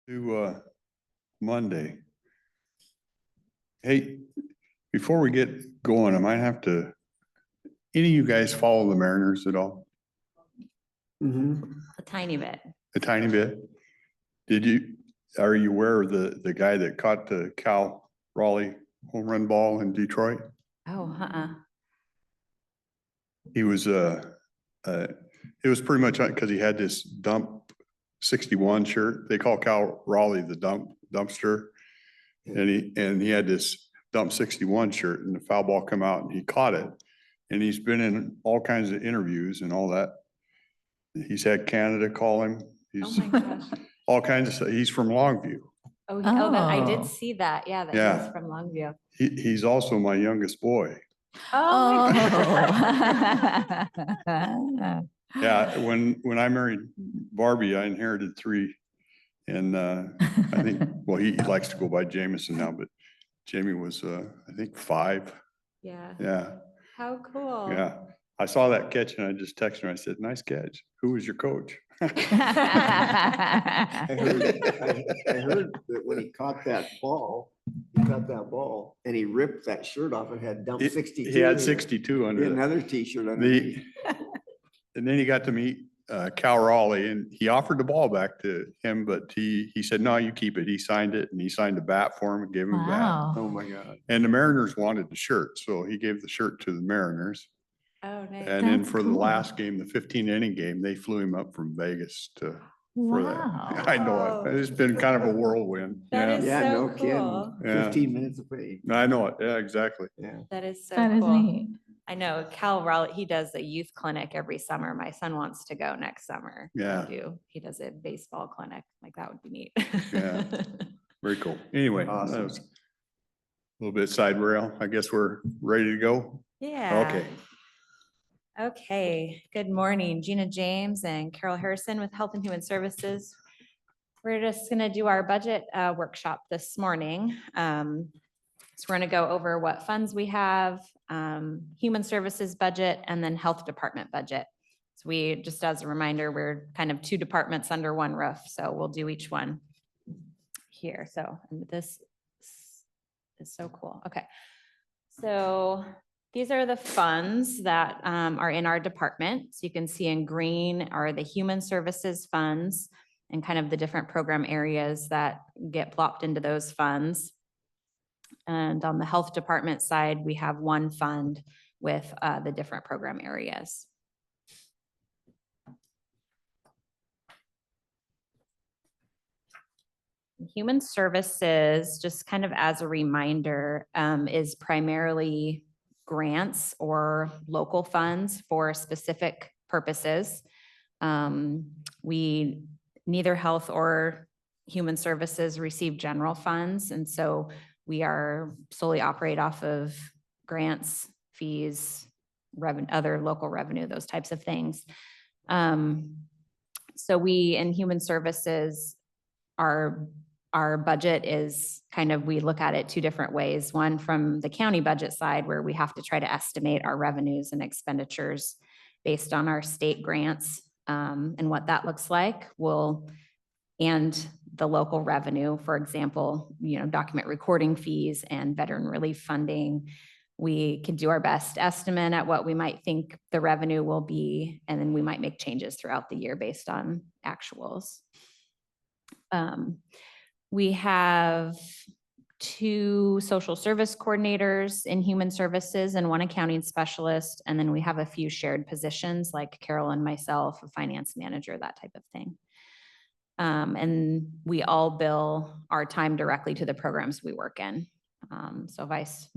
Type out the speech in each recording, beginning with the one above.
To Monday. Hey, before we get going, I might have to, any of you guys follow the Mariners at all? A tiny bit. A tiny bit? Are you aware of the guy that caught the Cal Raleigh home run ball in Detroit? Oh, He was, it was pretty much because he had this dump 61 shirt. They call Cal Raleigh the dumpster. And he had this dump 61 shirt and the foul ball come out and he caught it. And he's been in all kinds of interviews and all that. He's had Canada call him. oh He's my gosh. all kinds of stuff. He's from Longview. Oh, I did Oh. see that. Yeah, that Yeah. was from Longview. He's also my youngest boy. Oh. Yeah, when I married Barbie, I inherited 3. And I think, well, he likes to go by Jameson now, but Jamie was, I think 5. Yeah. Yeah, How cool. yeah. I saw that catch and I just texted her. I said, nice catch. Who was your coach? Oh. I heard that when he caught that ball and he ripped that shirt off and had dump 62. He had 62 under it. Another t-shirt underneath. And then he got to meet Cal Raleigh and he offered the ball back to him, but he said, no, you keep it. He signed it and he signed a bat for him and gave him a bat. Wow. Oh my God. And the Mariners wanted the shirt, so he gave the shirt to the Mariners. Oh, nice. And then That's for the cool. last game, the 15-inning game, they flew him up from Vegas for that. Wow. I know it. It's been kind of a whirlwind. That Yeah, is Yeah, so no cool. kidding. Yeah. 15 minutes of pay. I know it. Yeah, exactly. Yeah. That is so That is cool. neat. I know Cal Raleigh, he does a youth clinic every summer. My son wants to go next summer. Yeah. He does a baseball clinic. Like that would be neat. Yeah. Very cool. Anyway, that Awesome. was a little bit side rail. I guess we're ready to go. Yeah. Okay. Okay, good morning. Gina James and Carol Harrison with Health and Human Services. We're just gonna do our budget workshop this morning. So we're gonna go over what funds we have, Human Services budget, and then Health Department budget. So we, just as a reminder, we're kind of 2 departments under one roof, so we'll do each one here. So and this is so cool. Okay. So these are the funds that are in our department. So you can see in green are the human services funds and kind of the different program areas that get plopped into those funds. And on the health department side, we have one fund with the different program areas. Human services, just kind of as a reminder, is primarily grants or local funds for specific purposes. We, neither health or human services receive general funds. And so we are solely operate off of grants, fees, other local revenue, those types of things. So we, in human services, our budget is kind of, we look at it 2 different ways. One from the county budget side, where we have to try to estimate our revenues and expenditures based on our state grants and what that looks like. And the local revenue, for example, document recording fees and veteran relief funding. We can do our best estimate at what we might think the revenue will be, and then we might make changes throughout the year based on actuals. We have 2 social service coordinators in human services and 1 accounting specialist. And then we have a few shared positions like Carol and myself, a finance manager, that type of thing. And we all bill our time directly to the programs we work in. So if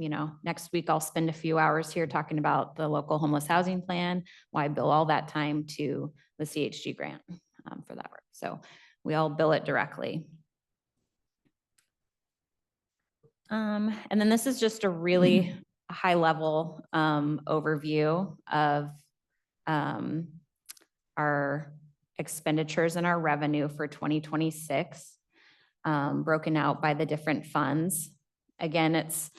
next week I'll spend a few hours here talking about the local homeless housing plan, why I bill all that time to the CHG grant for that work. So we all bill it directly. And then this is just a really high level overview of our expenditures and our revenue for 2026, broken out by the different funds. Again, it's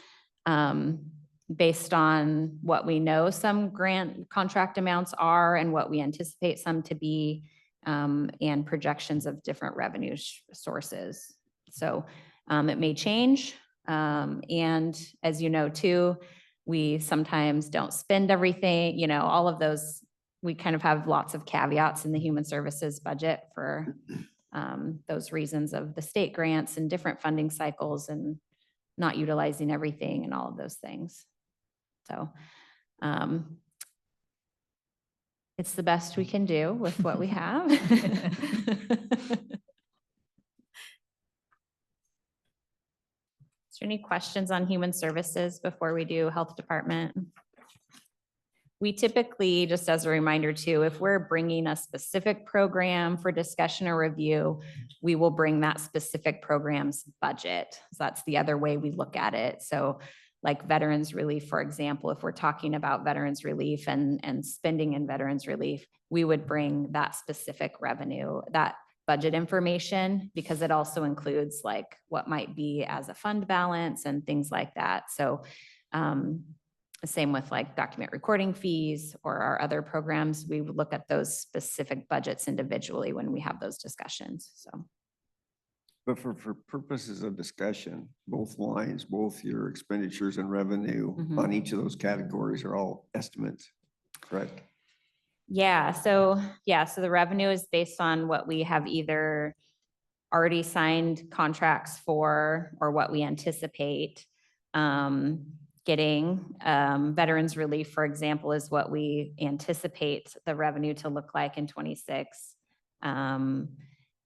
based on what we know some grant contract amounts are and what we anticipate some to be. and projections of different revenue sources. So it may change. And as you know, too, we sometimes don't spend everything, you know, all of those, we kind of have lots of caveats in the human services budget for those reasons of the state grants and different funding cycles and not utilizing everything and all of those things. So it's the best we can do with what we have. Is there any questions on human services before we do health department? We typically, just as a reminder too, if we're bringing a specific program for discussion or review, we will bring that specific program's budget. So that's the other way we look at it. So like veterans relief, for example, if we're talking about veterans relief and spending in veterans relief, we would bring that specific revenue, that budget information, because it also includes like what might be as a fund balance and things like that. So same with like document recording fees or our other programs, we would look at those specific budgets individually when we have those discussions, so. But for purposes of discussion, both lines, both your expenditures and revenue on each of those categories are all estimates, correct? Yeah, so the revenue is based on what we have either already signed contracts for or what we anticipate getting. Veterans relief, for example, is what we anticipate the revenue to look like in 26. And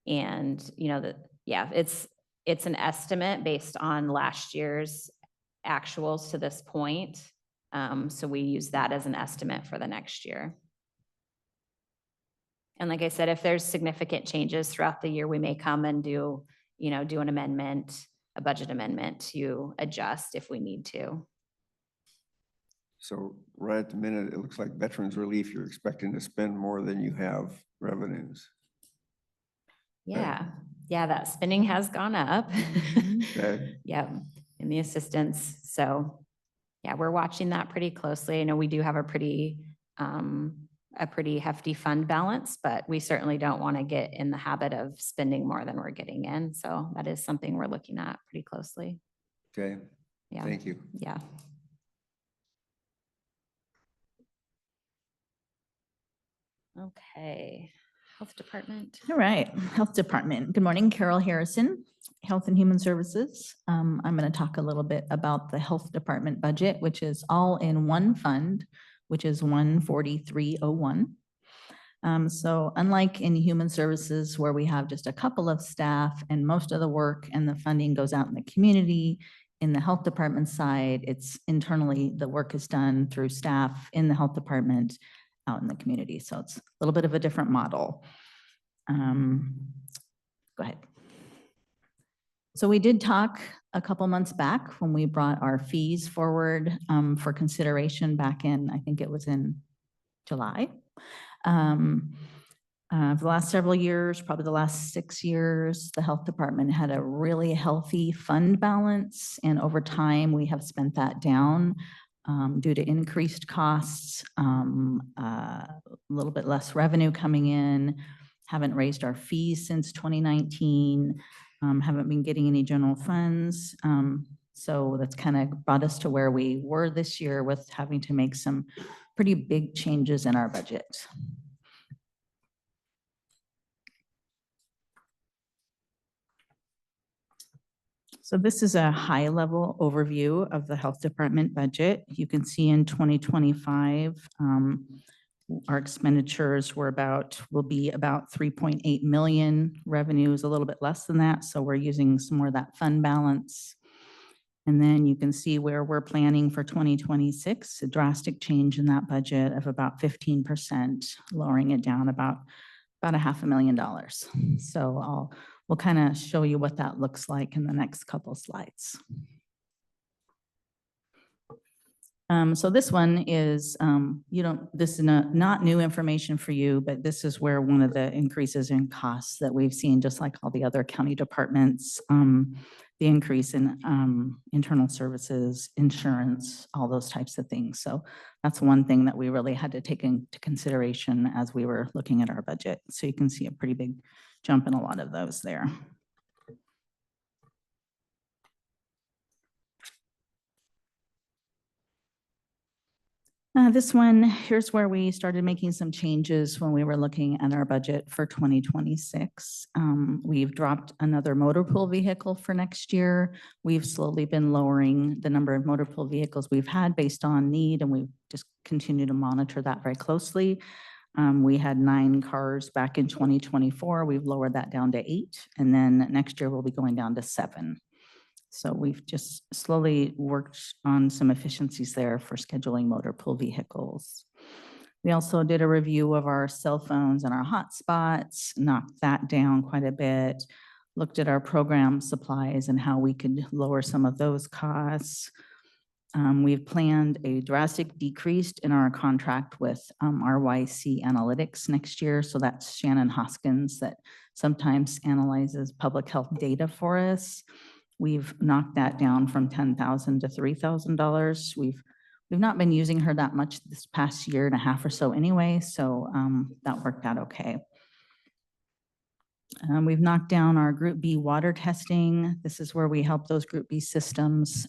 you know, it's an estimate based on last year's actuals to this point. So we use that as an estimate for the next year. And like I said, if there's significant changes throughout the year, we may come and do an amendment, a budget amendment to adjust if we need to. So right at the minute, it looks like veterans relief, you're expecting to spend more than you have revenues. Yeah, that spending has gone up. Okay. Yeah, in the assistance. So yeah, we're watching that pretty closely. I know we do have a pretty hefty fund balance, but we certainly don't want to get in the habit of spending more than we're getting in. So that is something we're looking at pretty closely. Okay. Yeah. Thank you. Yeah. Okay. Health Department. All right, Health Department. Good morning, Carol Harrison, Health and Human Services. I'm going to talk a little bit about the Health Department budget, which is all in one fund, which is 14301. So unlike in Human Services where we have just a couple of staff and most of the work and the funding goes out in the community, in the Health Department side, it's internally, the work is done through staff in the Health Department out in the community. So it's a little bit of a different model. Go ahead. So we did talk a couple months back when we brought our fees forward for consideration back in, I think it was in July. For the last several years, probably the last 6 years, the Health Department had a really healthy fund balance. And over time, we have spent that down due to increased costs, a little bit less revenue coming in, haven't raised our fees since 2019, haven't been getting any general funds. So that's kind of brought us to where we were this year with having to make some pretty big changes in our budget. So this is a high-level overview of the Health Department budget. You can see in 2025, our expenditures will be about 3.8 million. Revenue is a little bit less than that, so we're using some more of that fund balance. And then you can see where we're planning for 2026, a drastic change in that budget of about 15%, lowering it down about $500,000. So we'll kind of show you what that looks like in the next couple slides. So this one is, this is not new information for you, but this is where one of the increases in costs that we've seen, just like all the other county departments. the increase in internal services, insurance, all those types of things. So that's one thing that we really had to take into consideration as we were looking at our budget. So you can see a pretty big jump in a lot of those there. This one, here's where we started making some changes when we were looking at our budget for 2026. We've dropped another motor pool vehicle for next year. We've slowly been lowering the number of motor pool vehicles we've had based on need, and we just continue to monitor that very closely. We had 9 cars back in 2024. We've lowered that down to 8, and then next year we'll be going down to 7. So we've just slowly worked on some efficiencies there for scheduling motor pool vehicles. We also did a review of our cell phones and our hotspots, knocked that down quite a bit, looked at our program supplies and how we could lower some of those costs. We've planned a drastic decrease in our contract with RYC Analytics next year. So that's Shannon Hoskins that sometimes analyzes public health data for us. We've knocked that down from $10,000 to $3,000. We've not been using her that much this past year and a half or so anyway, so that worked out okay. We've knocked down our Group B water testing. This is where we help those Group B systems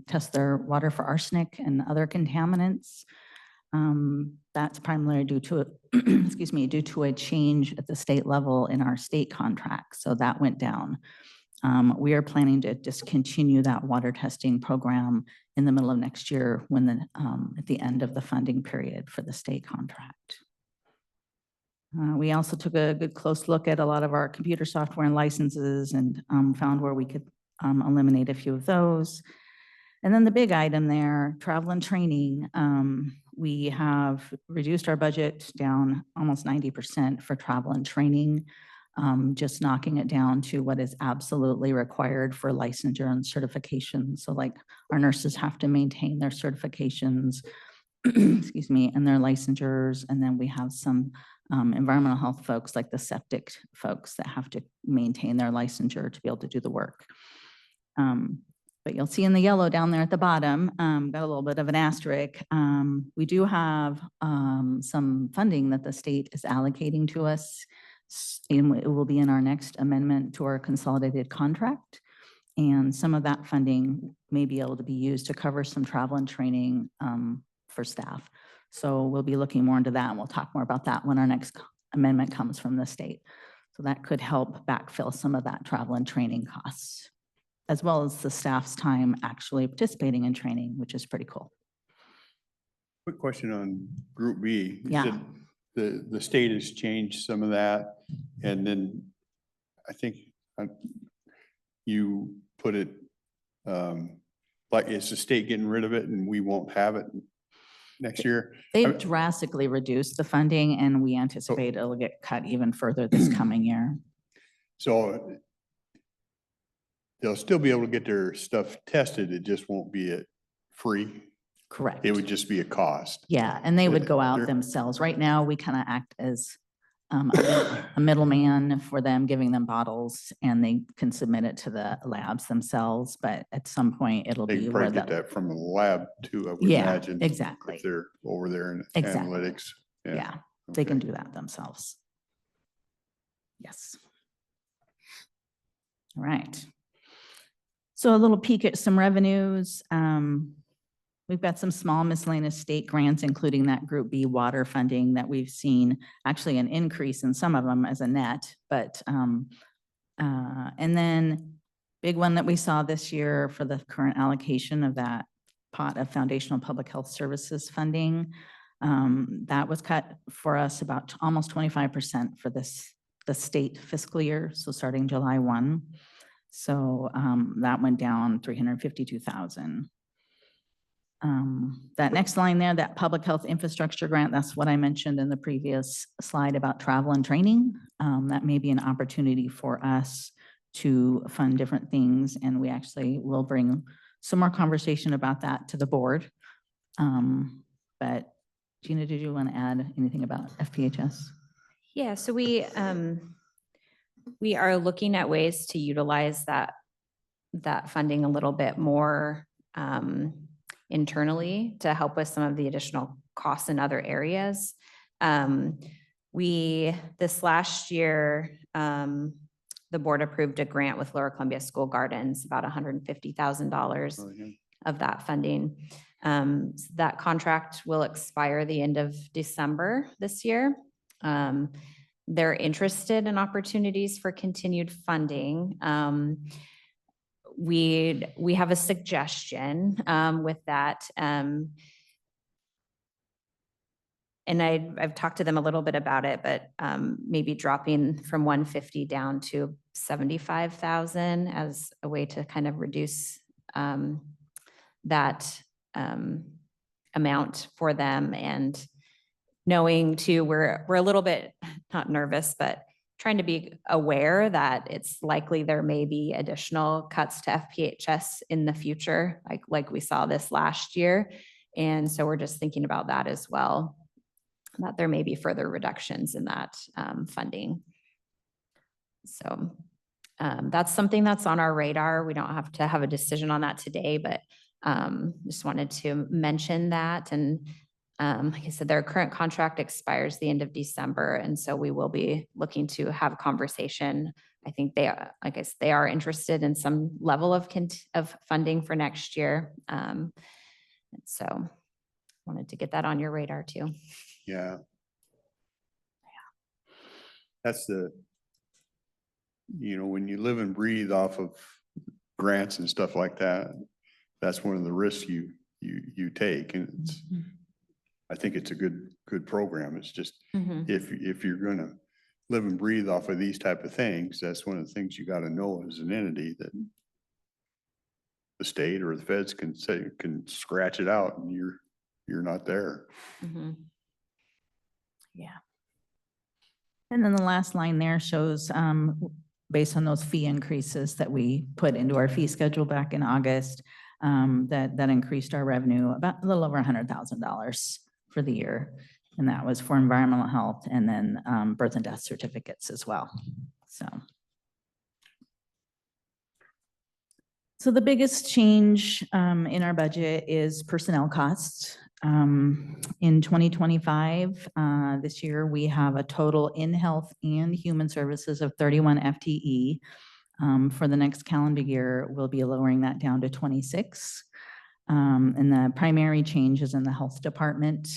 test their water for arsenic and other contaminants. That's primarily due to, excuse me, due to a change at the state level in our state contract, so that went down. We are planning to discontinue that water testing program in the middle of next year when at the end of the funding period for the state contract. We also took a good close look at a lot of our computer software and licenses and found where we could eliminate a few of those. And then the big item there, travel and training. We have reduced our budget down almost 90% for travel and training. Just knocking it down to what is absolutely required for licensure and certification. So like our nurses have to maintain their certifications, excuse me, and their licensures. And then we have some environmental health folks like the septic folks that have to maintain their licensure to be able to do the work. But you'll see in the yellow down there at the bottom, got a little bit of an asterisk. We do have some funding that the state is allocating to us. And it will be in our next amendment to our consolidated contract. And some of that funding may be able to be used to cover some travel and training for staff. So we'll be looking more into that, and we'll talk more about that when our next amendment comes from the state. So that could help backfill some of that travel and training costs, as well as the staff's time actually participating in training, which is pretty cool. Quick question on Group B. You Yeah. said the state has changed some of that, and then I think you put it like, is the state getting rid of it and we won't have it next year? They've drastically reduced the funding, and we anticipate it'll get cut even further this coming year. So they'll still be able to get their stuff tested, it just won't be at free? Correct. It would just be a cost? Yeah, and they would go out They're- themselves. Right now, we kind of act as a middleman for them, giving them bottles, and they can submit it to the labs themselves. But at some point, it'll They be can where probably get the, that from the lab too, I would yeah, imagine. exactly. If they're over there in Exactly. analytics. Yeah, they okay. can do that themselves. Yes. All right. So a little peek at some revenues. We've got some small miscellaneous state grants, including that Group B water funding that we've seen, actually an increase in some of them as a net, but, and then big one that we saw this year for the current allocation of that pot of foundational public health services funding. That was cut for us about almost 25% for the state fiscal year, so starting July 1. So that went down 352,000. That next line there, that public health infrastructure grant, that's what I mentioned in the previous slide about travel and training. That may be an opportunity for us to fund different things, and we actually will bring some more conversation about that to the board. But Gina, did you want to add anything about FPHS? Yeah, so we are looking at ways to utilize that funding a little bit more internally to help with some of the additional costs in other areas. This last year, the board approved a grant with Lower Columbia School Gardens, about $150,000 Oh, yeah. of that funding. That contract will expire the end of December this year. They're interested in opportunities for continued funding. We have a suggestion with that. And I've talked to them a little bit about it, but maybe dropping from 150 down to 75,000 as a way to kind of reduce that amount for them. And knowing too, we're a little bit, not nervous, but trying to be aware that it's likely there may be additional cuts to FPHS in the future, like we saw this last year. And so we're just thinking about that as well, that there may be further reductions in that funding. So that's something that's on our radar. We don't have to have a decision on that today, but just wanted to mention that. And like I said, their current contract expires the end of December. And so we will be looking to have a conversation. I think they are, I guess they are interested in some level of funding for next year. So wanted to get that on your radar too. Yeah. That's when you live and breathe off of grants and stuff like that, that's one of the risks you take. And it's, I think it's a good program. It's just, if you're gonna live and breathe off of these type of things, that's one of the things you gotta know as an entity, that the state or the feds can scratch it out and you're not there. Yeah. And then the last line there shows, based on those fee increases that we put into our fee schedule back in August, that increased our revenue about a little over $100,000 for the year. And that was for environmental health and then birth and death certificates as well. So the biggest change in our budget is personnel costs. In 2025, this year, we have a total in health and human services of 31 FTE. For the next calendar year, we'll be lowering that down to 26. And the primary change is in the health department.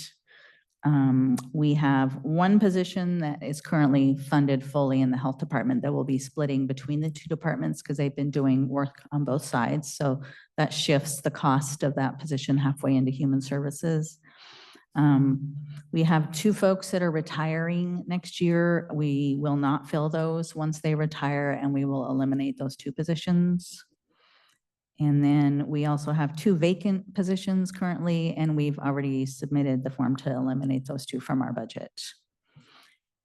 We have one position that is currently funded fully in the health department that will be splitting between the two departments because they've been doing work on both sides. So that shifts the cost of that position halfway into human services. We have two folks that are retiring next year. We will not fill those once they retire, and we will eliminate those two positions. And then we also have two vacant positions currently, and we've already submitted the form to eliminate those two from our budget.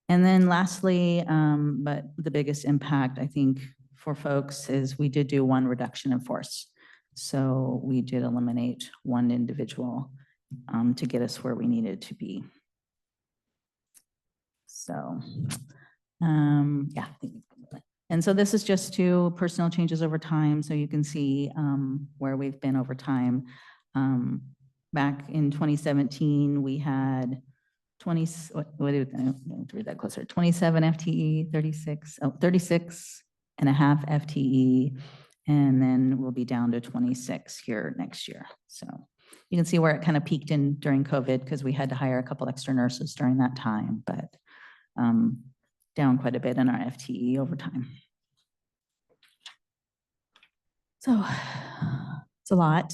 And then lastly, but the biggest impact, I think, for folks is we did do one reduction in force. So we did eliminate one individual to get us where we needed to be. So, yeah. And so this is just two personnel changes over time. So you can see where we've been over time. Back in 2017, we had 27 FTE, 36 and a half FTE. And then we'll be down to 26 here next year. So you can see where it kind of peaked in during COVID because we had to hire a couple extra nurses during that time, but down quite a bit in our FTE over time. So it's a lot,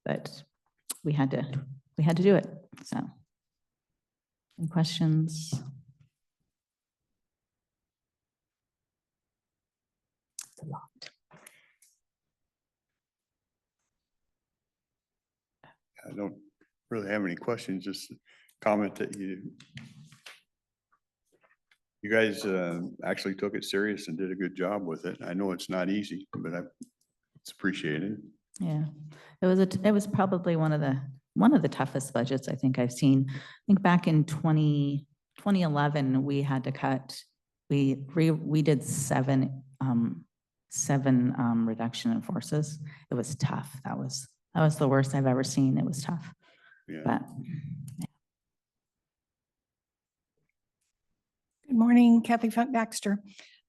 but we had to do it. So any questions? It's a lot. I don't really have any questions, just comment that you guys actually took it serious and did a good job with it. I know it's not easy, but it's appreciated. Yeah, it was probably one of the toughest budgets I think I've seen. I think back in 2011, we had to cut, we did seven 7 reduction in forces. It was tough. That was the worst I've ever seen. It was tough, Yeah. but Good morning, Kathy Funk Baxter.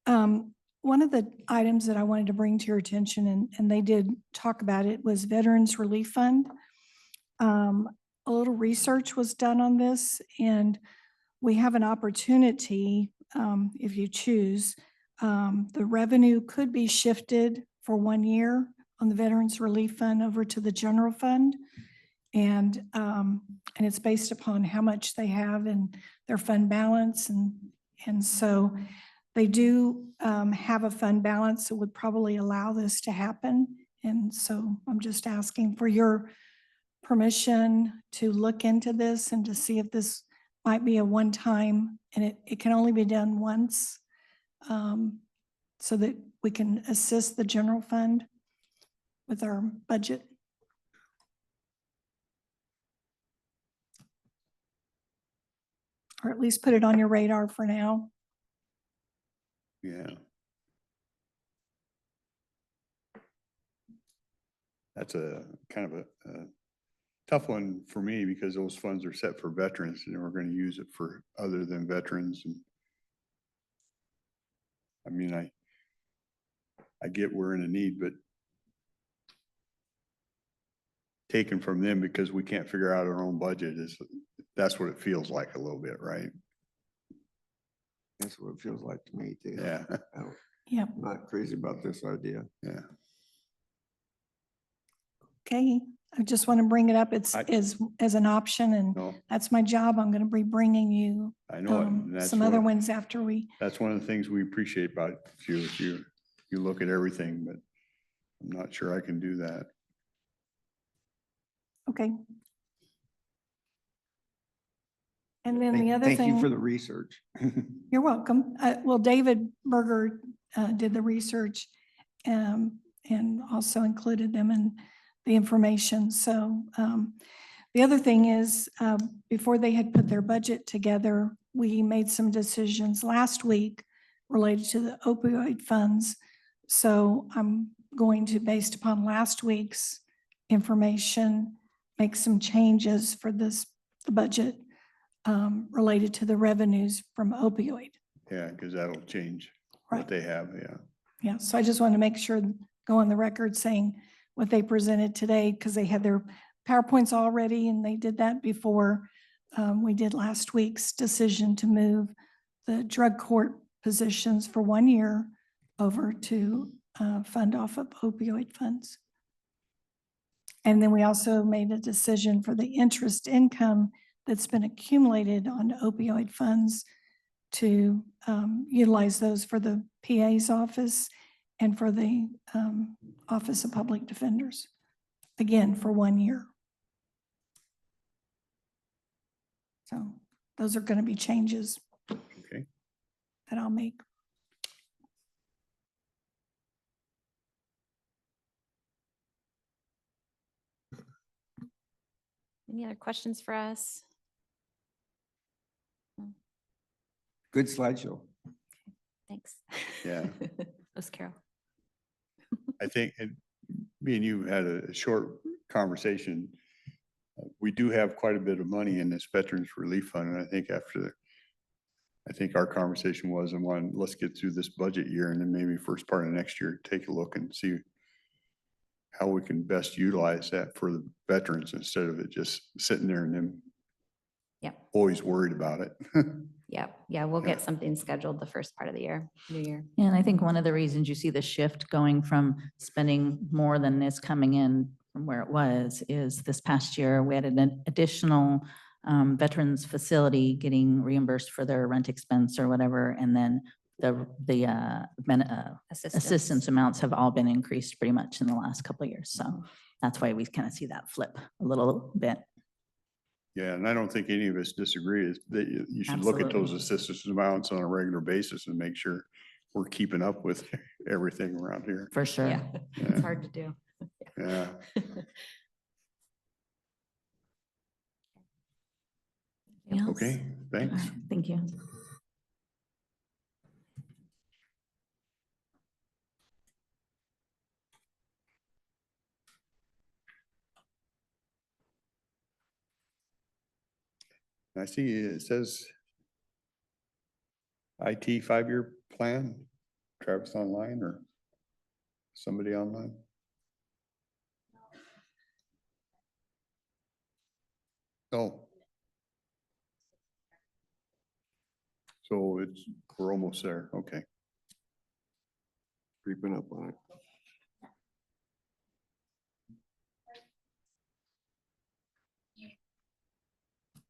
One of the items that I wanted to bring to your attention, and they did talk about it, was Veterans Relief Fund. A little research was done on this, and we have an opportunity, if you choose, the revenue could be shifted for 1 year on the Veterans Relief Fund over to the general fund. And it's based upon how much they have in their fund balance. And so they do have a fund balance that would probably allow this to happen. And so I'm just asking for your permission to look into this and to see if this might be a one-time, and it can only be done once, so that we can assist the general fund with our budget. Or at least put it on your radar for now. Yeah. That's a kind of a tough one for me because those funds are set for veterans and we're going to use it for other than veterans. And I mean, I get we're in a need, but taken from them because we can't figure out our own budget that's what it feels like a little bit, right? That's what it feels like to me too. Yeah. Yep. I'm not crazy about this idea. Yeah. Okay. I just want to bring it up. It's as an option, and No, that's my job. I'm going to be bringing you I know it. And that's some other what- ones after we. That's one of the things we appreciate about you. If you look at everything, but I'm not sure I can do that. Okay. And then the other Thank you for thing, the research. you're welcome. Well, David Berger did the research and also included them in the information. So the other thing is, before they had put their budget together, we made some decisions last week related to the opioid funds. So I'm going to, based upon last week's information, make some changes for the budget related to the revenues from opioid. Yeah, because that'll change Right. what they have. Yeah. Yeah, so I just want to make sure, go on the record saying what they presented today, because they had their PowerPoints already, and they did that before we did last week's decision to move the drug court positions for 1 year over to fund off of opioid funds. And then we also made a decision for the interest income that's been accumulated on opioid funds to utilize those for the PA's office and for the Office of Public Defenders, again, for 1 year. So those are going to be changes Okay. that I'll make. Any other questions for us? Good slideshow. Thanks. Yeah. That was Carol. I think me and you had a short conversation. We do have quite a bit of money in this Veterans Relief Fund. And I think I think our conversation was, let's get through this budget year and then maybe first part of next year, take a look and see how we can best utilize that for the veterans instead of it just sitting there and them Yep. always worried about it. Yep. Yeah, we'll get something scheduled the first part of the year, new year. and I think one of the reasons you see the shift going from spending more than is coming in from where it was is this past year, we had an additional veterans facility getting reimbursed for their rent expense or whatever. And then the assistance amounts have all been increased pretty much in the last couple of years. So that's why we kind of see that flip a little bit. Yeah, and I don't think any of us disagree is that you should look at those Absolutely. assistance amounts on a regular basis and make sure we're keeping up with everything around here. For sure. Yeah, Yeah. it's hard to do. Yeah. Anything else? Okay, All thanks. right, thank you. I see it says IT 5-year plan. Travis online or somebody online? Oh. So we're almost there. Okay. Creeping up on it.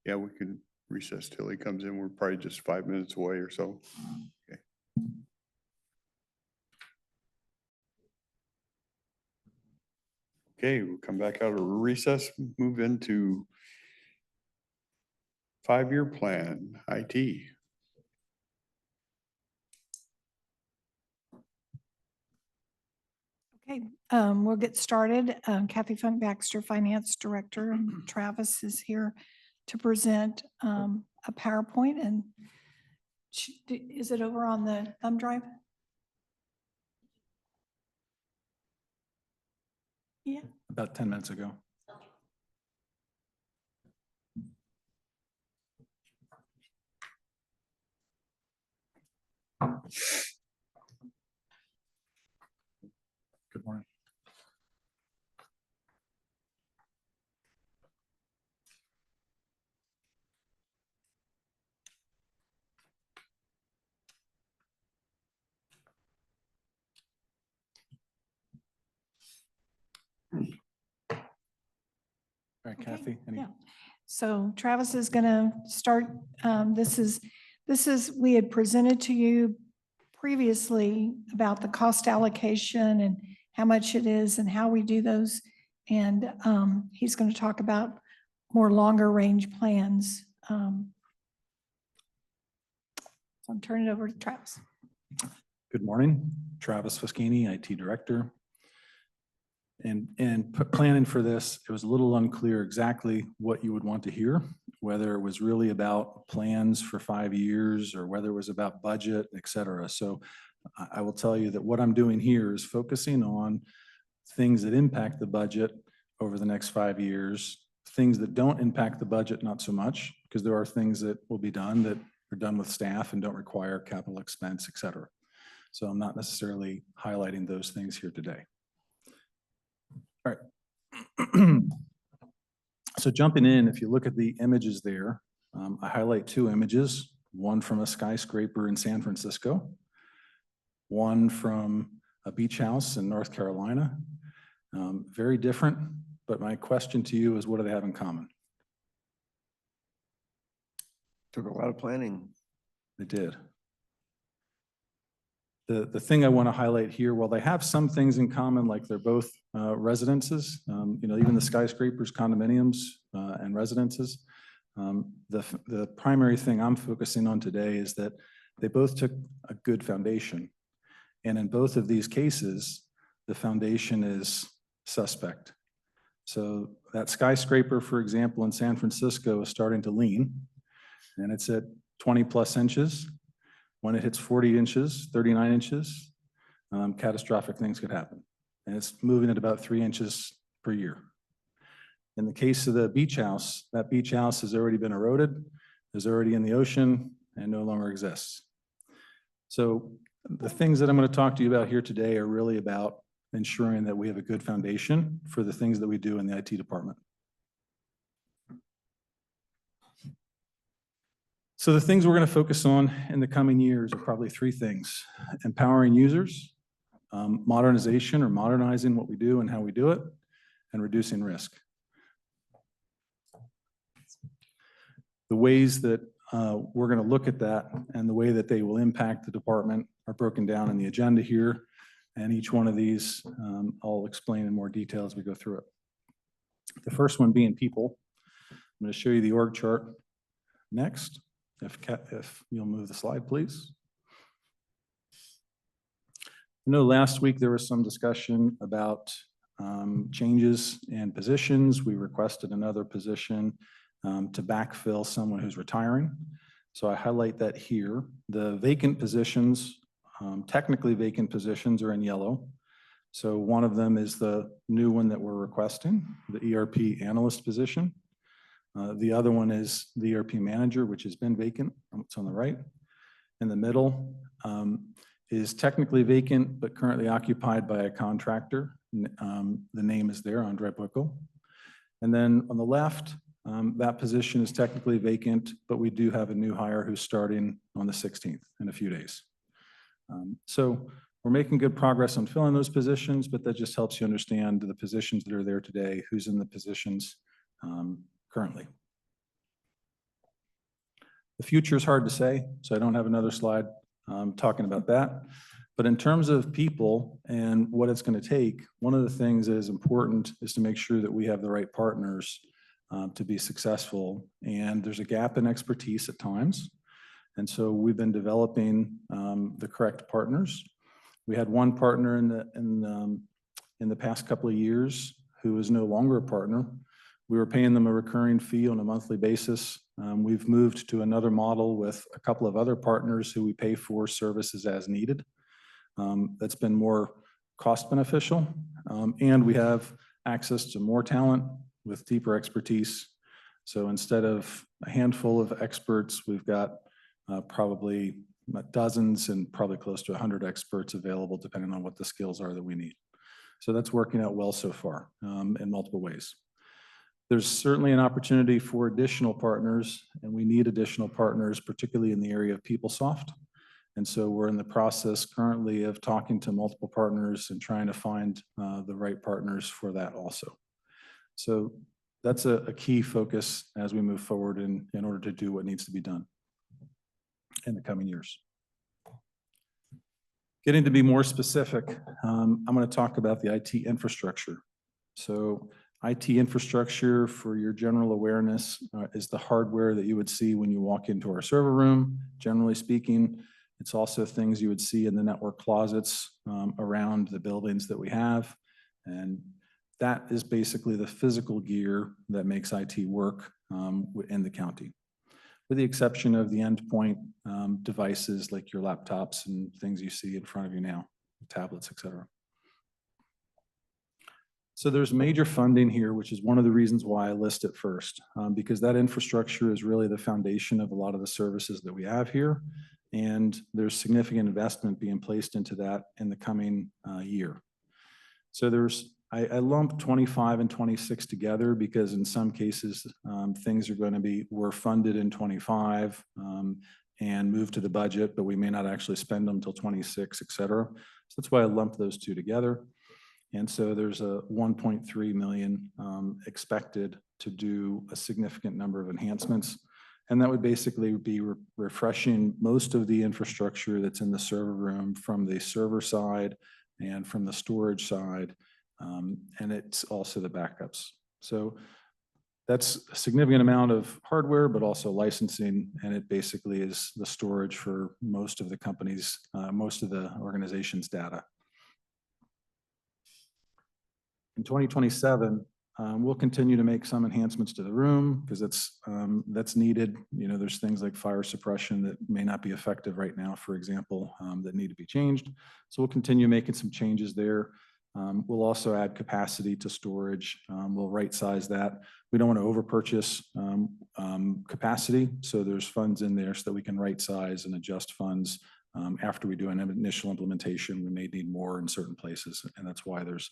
Yeah, we can recess till he comes in. We're probably just 5 minutes away or so. Okay. Okay, we'll come back out of recess, move into 5-year plan, IT. Okay, we'll get started. Kathy Funk Baxter, Finance Director, and Travis is here to present a PowerPoint, and is it over on the thumb drive? Yeah. About 10 minutes ago. Good morning. All right, Okay, Kathy. yeah. So Travis is going to start. This is, we had presented to you previously about the cost allocation and how much it is and how we do those. And he's going to talk about more longer range plans. So I'm turning it over to Travis. Good morning. Travis Foschini, IT Director. And planning for this, it was a little unclear exactly what you would want to hear, whether it was really about plans for 5 years or whether it was about budget, et cetera. So I will tell you that what I'm doing here is focusing on things that impact the budget over the next 5 years, things that don't impact the budget, not so much, because there are things that will be done that are done with staff and don't require capital expense, et cetera. So I'm not necessarily highlighting those things here today. All right. So jumping in, if you look at the images there, I highlight 2 images, one from a skyscraper in San Francisco, one from a beach house in North Carolina. Very different, but my question to you is, what do they have in common? Took a lot of planning. They did. The thing I want to highlight here, while they have some things in common, like they're both residences, even the skyscrapers, condominiums, and residences. The primary thing I'm focusing on today is that they both took a good foundation. And in both of these cases, the foundation is suspect. So that skyscraper, for example, in San Francisco is starting to lean, and it's at 20+ inches. When it hits 40 inches, 39 inches, catastrophic things could happen. And it's moving at about 3 inches per year. In the case of the beach house, that beach house has already been eroded, is already in the ocean, and no longer exists. So the things that I'm going to talk to you about here today are really about ensuring that we have a good foundation for the things that we do in the IT department. So the things we're going to focus on in the coming years are probably 3 things: empowering users, modernization or modernizing what we do and how we do it, and reducing risk. The ways that we're going to look at that and the way that they will impact the department are broken down in the agenda here. And each one of these I'll explain in more detail as we go through it. The first one being people. I'm going to show you the org chart next. If you'll move the slide, please. I know last week there was some discussion about changes in positions. We requested another position to backfill someone who's retiring. So I highlight that here. The vacant positions, technically vacant positions, are in yellow. So one of them is the new one that we're requesting, the ERP analyst position. The other one is the ERP manager, which has been vacant. It's on the right. In the middle is technically vacant, but currently occupied by a contractor. The name is there, Andre Buckel. And then on the left, that position is technically vacant, but we do have a new hire who's starting on the 16th in a few days. So we're making good progress on filling those positions, but that just helps you understand the positions that are there today, who's in the positions currently. The future is hard to say, so I don't have another slide talking about that. But in terms of people and what it's going to take, one of the things that is important is to make sure that we have the right partners to be successful. And there's a gap in expertise at times. And so we've been developing the correct partners. We had one partner in the past couple of years who is no longer a partner. We were paying them a recurring fee on a monthly basis. We've moved to another model with a couple of other partners who we pay for services as needed. That's been more cost beneficial. And we have access to more talent with deeper expertise. So instead of a handful of experts, we've got probably dozens and probably close to 100 experts available depending on what the skills are that we need. So that's working out well so far in multiple ways. There's certainly an opportunity for additional partners, and we need additional partners, particularly in the area of PeopleSoft. And so we're in the process currently of talking to multiple partners and trying to find the right partners for that also. So that's a key focus as we move forward in order to do what needs to be done in the coming years. Getting to be more specific, I'm going to talk about the IT infrastructure. So IT infrastructure, for your general awareness, is the hardware that you would see when you walk into our server room, generally speaking. It's also things you would see in the network closets around the buildings that we have. And that is basically the physical gear that makes IT work in the county, with the exception of the endpoint devices like your laptops and things you see in front of you now, tablets, et cetera. So there's major funding here, which is one of the reasons why I list it first, because that infrastructure is really the foundation of a lot of the services that we have here. And there's significant investment being placed into that in the coming year. So I lump 25 and 26 together because in some cases, things are going to were funded in 25 and moved to the budget, but we may not actually spend them until 26, et cetera. So that's why I lump those two together. And so there's a 1.3 million expected to do a significant number of enhancements. And that would basically be refreshing most of the infrastructure that's in the server room from the server side and from the storage side. And it's also the backups. So that's a significant amount of hardware, but also licensing. And it basically is the storage for most of the companies, most of the organization's data. In 2027, we'll continue to make some enhancements to the room because that's needed. You know, there's things like fire suppression that may not be effective right now, for example, that need to be changed. So we'll continue making some changes there. We'll also add capacity to storage. We'll right size that. We don't want to over purchase capacity. So there's funds in there so that we can right size and adjust funds. After we do an initial implementation, we may need more in certain places. And that's why there's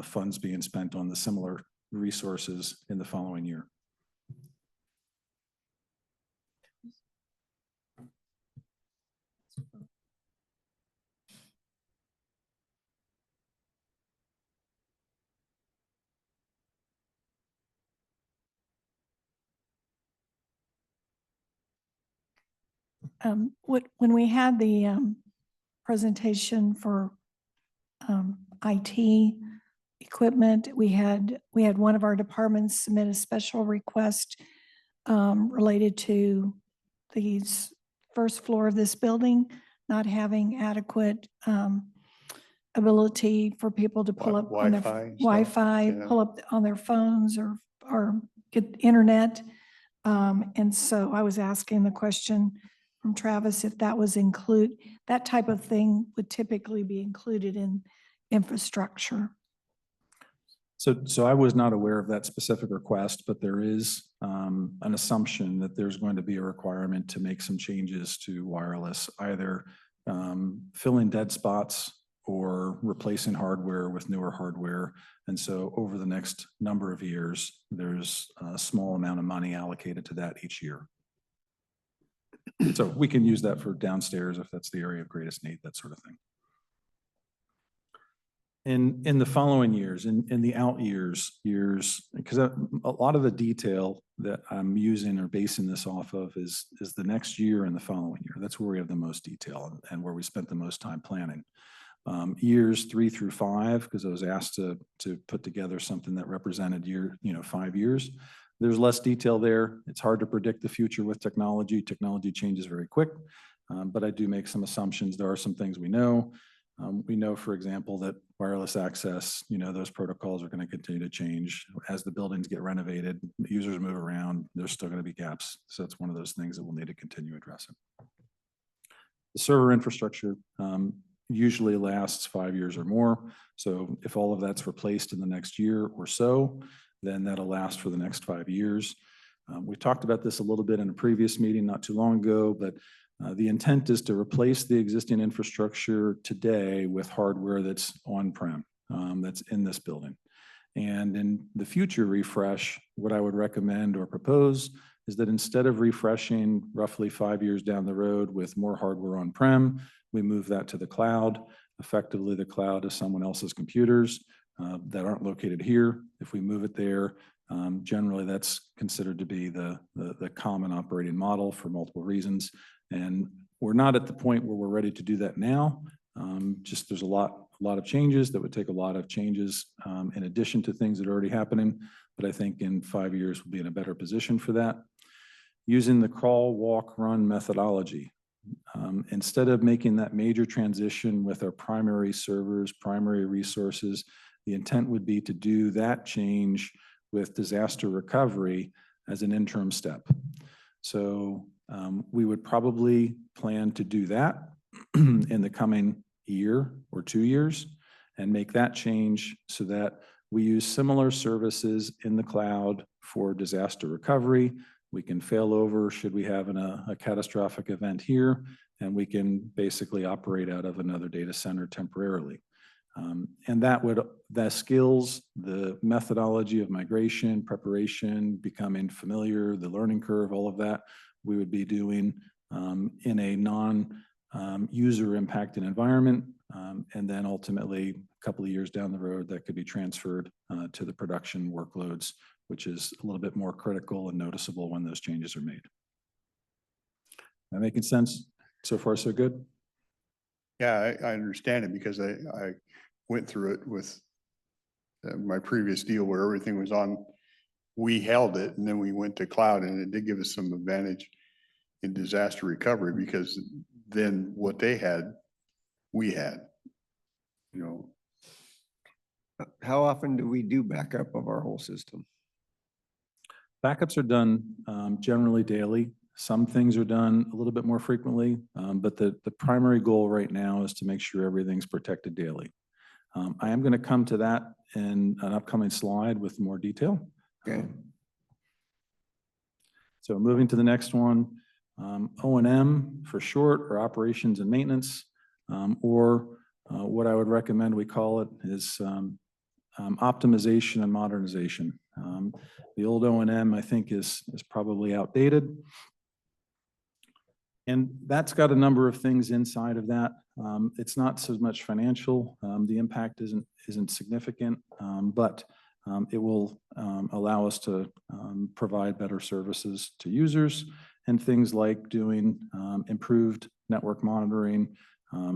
funds being spent on the similar resources in the following year. When we had the presentation for IT equipment, we had one of our departments submit a special request related to the first floor of this building not having adequate ability for people to pull up on their Wi-Fi, pull up on their phones or get internet. And so I was asking the question from Travis if that was that type of thing would typically be included in infrastructure. So I was not aware of that specific request, but there is an assumption that there's going to be a requirement to make some changes to wireless, either filling dead spots or replacing hardware with newer hardware. And so over the next number of years, there's a small amount of money allocated to that each year. So we can use that for downstairs if that's the area of greatest need, that sort of thing. In the following years, in the out years, because a lot of the detail that I'm using or basing this off of is the next year and the following year. That's where we have the most detail and where we spent the most time planning. Years 3 through 5, because I was asked to put together something that represented 5 years. There's less detail there. It's hard to predict the future with technology. Technology changes very quick, but I do make some assumptions. There are some things we know. We know, for example, that wireless access, those protocols are going to continue to change as the buildings get renovated, users move around, there's still going to be gaps. So it's one of those things that we'll need to continue addressing. The server infrastructure usually lasts 5 years or more. So if all of that's replaced in the next year or so, then that'll last for the next 5 years. We talked about this a little bit in a previous meeting not too long ago, but the intent is to replace the existing infrastructure today with hardware that's on-prem, that's in this building. And in the future refresh, what I would recommend or propose is that instead of refreshing roughly 5 years down the road with more hardware on-prem, we move that to the cloud. Effectively, the cloud is someone else's computers that aren't located here. If we move it there, generally that's considered to be the common operating model for multiple reasons. And we're not at the point where we're ready to do that now. Just there's a lot of changes that would take a lot of changes in addition to things that are already happening. But I think in 5 years we'll be in a better position for that. Using the crawl, walk, run methodology. Instead of making that major transition with our primary servers, primary resources, the intent would be to do that change with disaster recovery as an interim step. So we would probably plan to do that in the coming year or 2 years and make that change so that we use similar services in the cloud for disaster recovery. We can fail over should we have a catastrophic event here, and we can basically operate out of another data center temporarily. And the skills, the methodology of migration, preparation, becoming familiar, the learning curve, all of that, we would be doing in a non-user impacted environment. And then ultimately, a couple of years down the road, that could be transferred to the production workloads, which is a little bit more critical and noticeable when those changes are made. Am I making sense? So far, so good? Yeah, I understand it because I went through it with my previous deal where everything was on. We held it and then we went to cloud, and it did give us some advantage in disaster recovery because then what they had, we had, How often do we do backup of our whole system? Backups are done generally daily. Some things are done a little bit more frequently, but the primary goal right now is to make sure everything's protected daily. I am going to come to that in an upcoming slide with more detail. Okay. So moving to the next one, O&M for short, or operations and maintenance, or what I would recommend we call it is optimization and modernization. The old O&M, I think, is probably outdated. And that's got a number of things inside of that. It's not so much financial. The impact isn't significant, but it will allow us to provide better services to users, and things like doing improved network monitoring,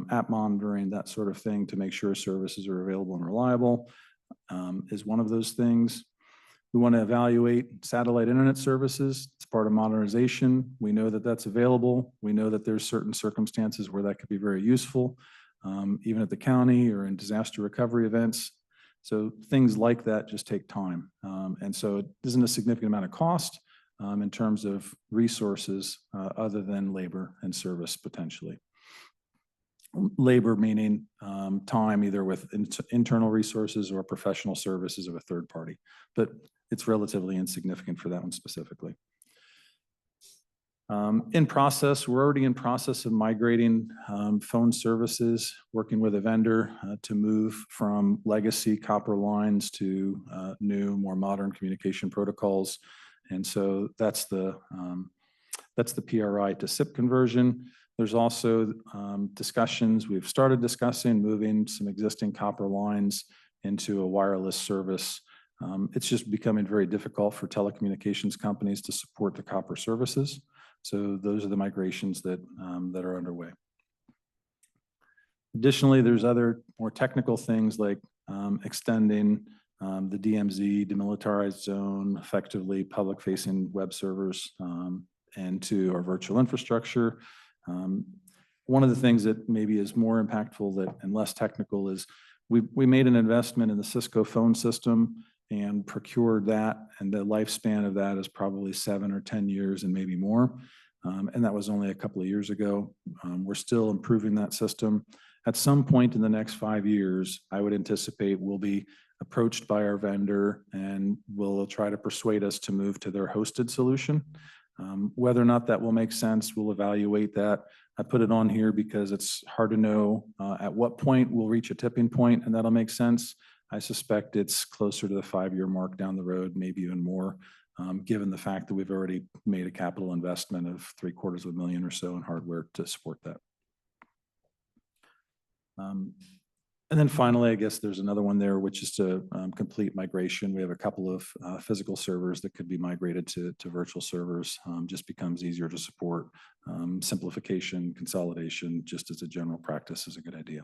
app monitoring, that sort of thing, to make sure services are available and reliable is one of those things. We want to evaluate satellite internet services. It's part of modernization. We know that that's available. We know that there's certain circumstances where that could be very useful, even at the county or in disaster recovery events. So things like that just take time. And so it isn't a significant amount of cost in terms of resources other than labor and service potentially. labor meaning time either with internal resources or professional services of a third party, but it's relatively insignificant for that one specifically. In process, we're already in process of migrating phone services, working with a vendor to move from legacy copper lines to new, more modern communication protocols. And so that's the PRI to SIP conversion. There's also discussions, we've started discussing moving some existing copper lines into a wireless service. It's just becoming very difficult for telecommunications companies to support the copper services. So those are the migrations that are underway. Additionally, there's other more technical things like extending the DMZ, demilitarized zone, effectively public-facing web servers into our virtual infrastructure. One of the things that maybe is more impactful and less technical is we made an investment in the Cisco phone system and procured that, and the lifespan of that is probably 7 or 10 years and maybe more. And that was only a couple of years ago. We're still improving that system. At some point in the next 5 years, I would anticipate we'll be approached by our vendor and will try to persuade us to move to their hosted solution. Whether or not that will make sense, we'll evaluate that. I put it on here because it's hard to know at what point we'll reach a tipping point and that'll make sense. I suspect it's closer to the 5-year mark down the road, maybe even more, given the fact that we've already made a capital investment of $750,000 or so in hardware to support that. And then finally, I guess there's another one there, which is to complete migration. We have a couple of physical servers that could be migrated to virtual servers. Just becomes easier to support. Simplification, consolidation, just as a general practice is a good idea.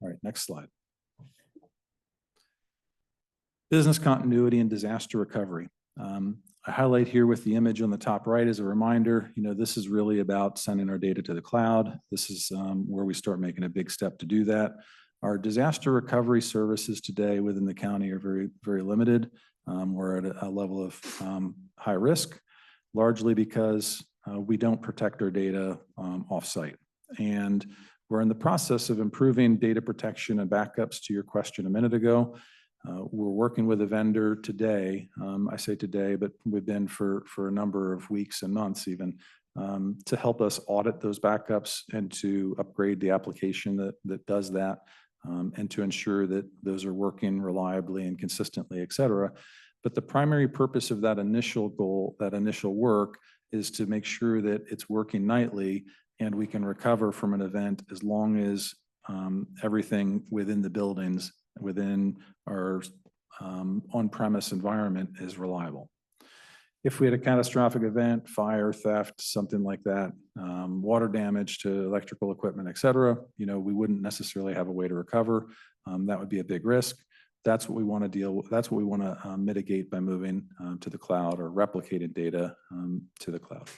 All right, next slide. Business continuity and disaster recovery. I highlight here with the image on the top right as a reminder, this is really about sending our data to the cloud. This is where we start making a big step to do that. Our disaster recovery services today within the county are very, very limited. We're at a level of high risk, largely because we don't protect our data off-site. And we're in the process of improving data protection and backups to your question a minute ago. We're working with a vendor today, I say today, but we've been for a number of weeks and months even, to help us audit those backups and to upgrade the application that does that, and to ensure that those are working reliably and consistently, et cetera. But the primary purpose of that initial goal, that initial work, is to make sure that it's working nightly and we can recover from an event as long as everything within the buildings, within our on-premise environment is reliable. If we had a catastrophic event, fire, theft, something like that, water damage to electrical equipment, et cetera, we wouldn't necessarily have a way to recover. That would be a big risk. That's what we want to deal with. That's what we want to mitigate by moving to the cloud or replicated data to the cloud.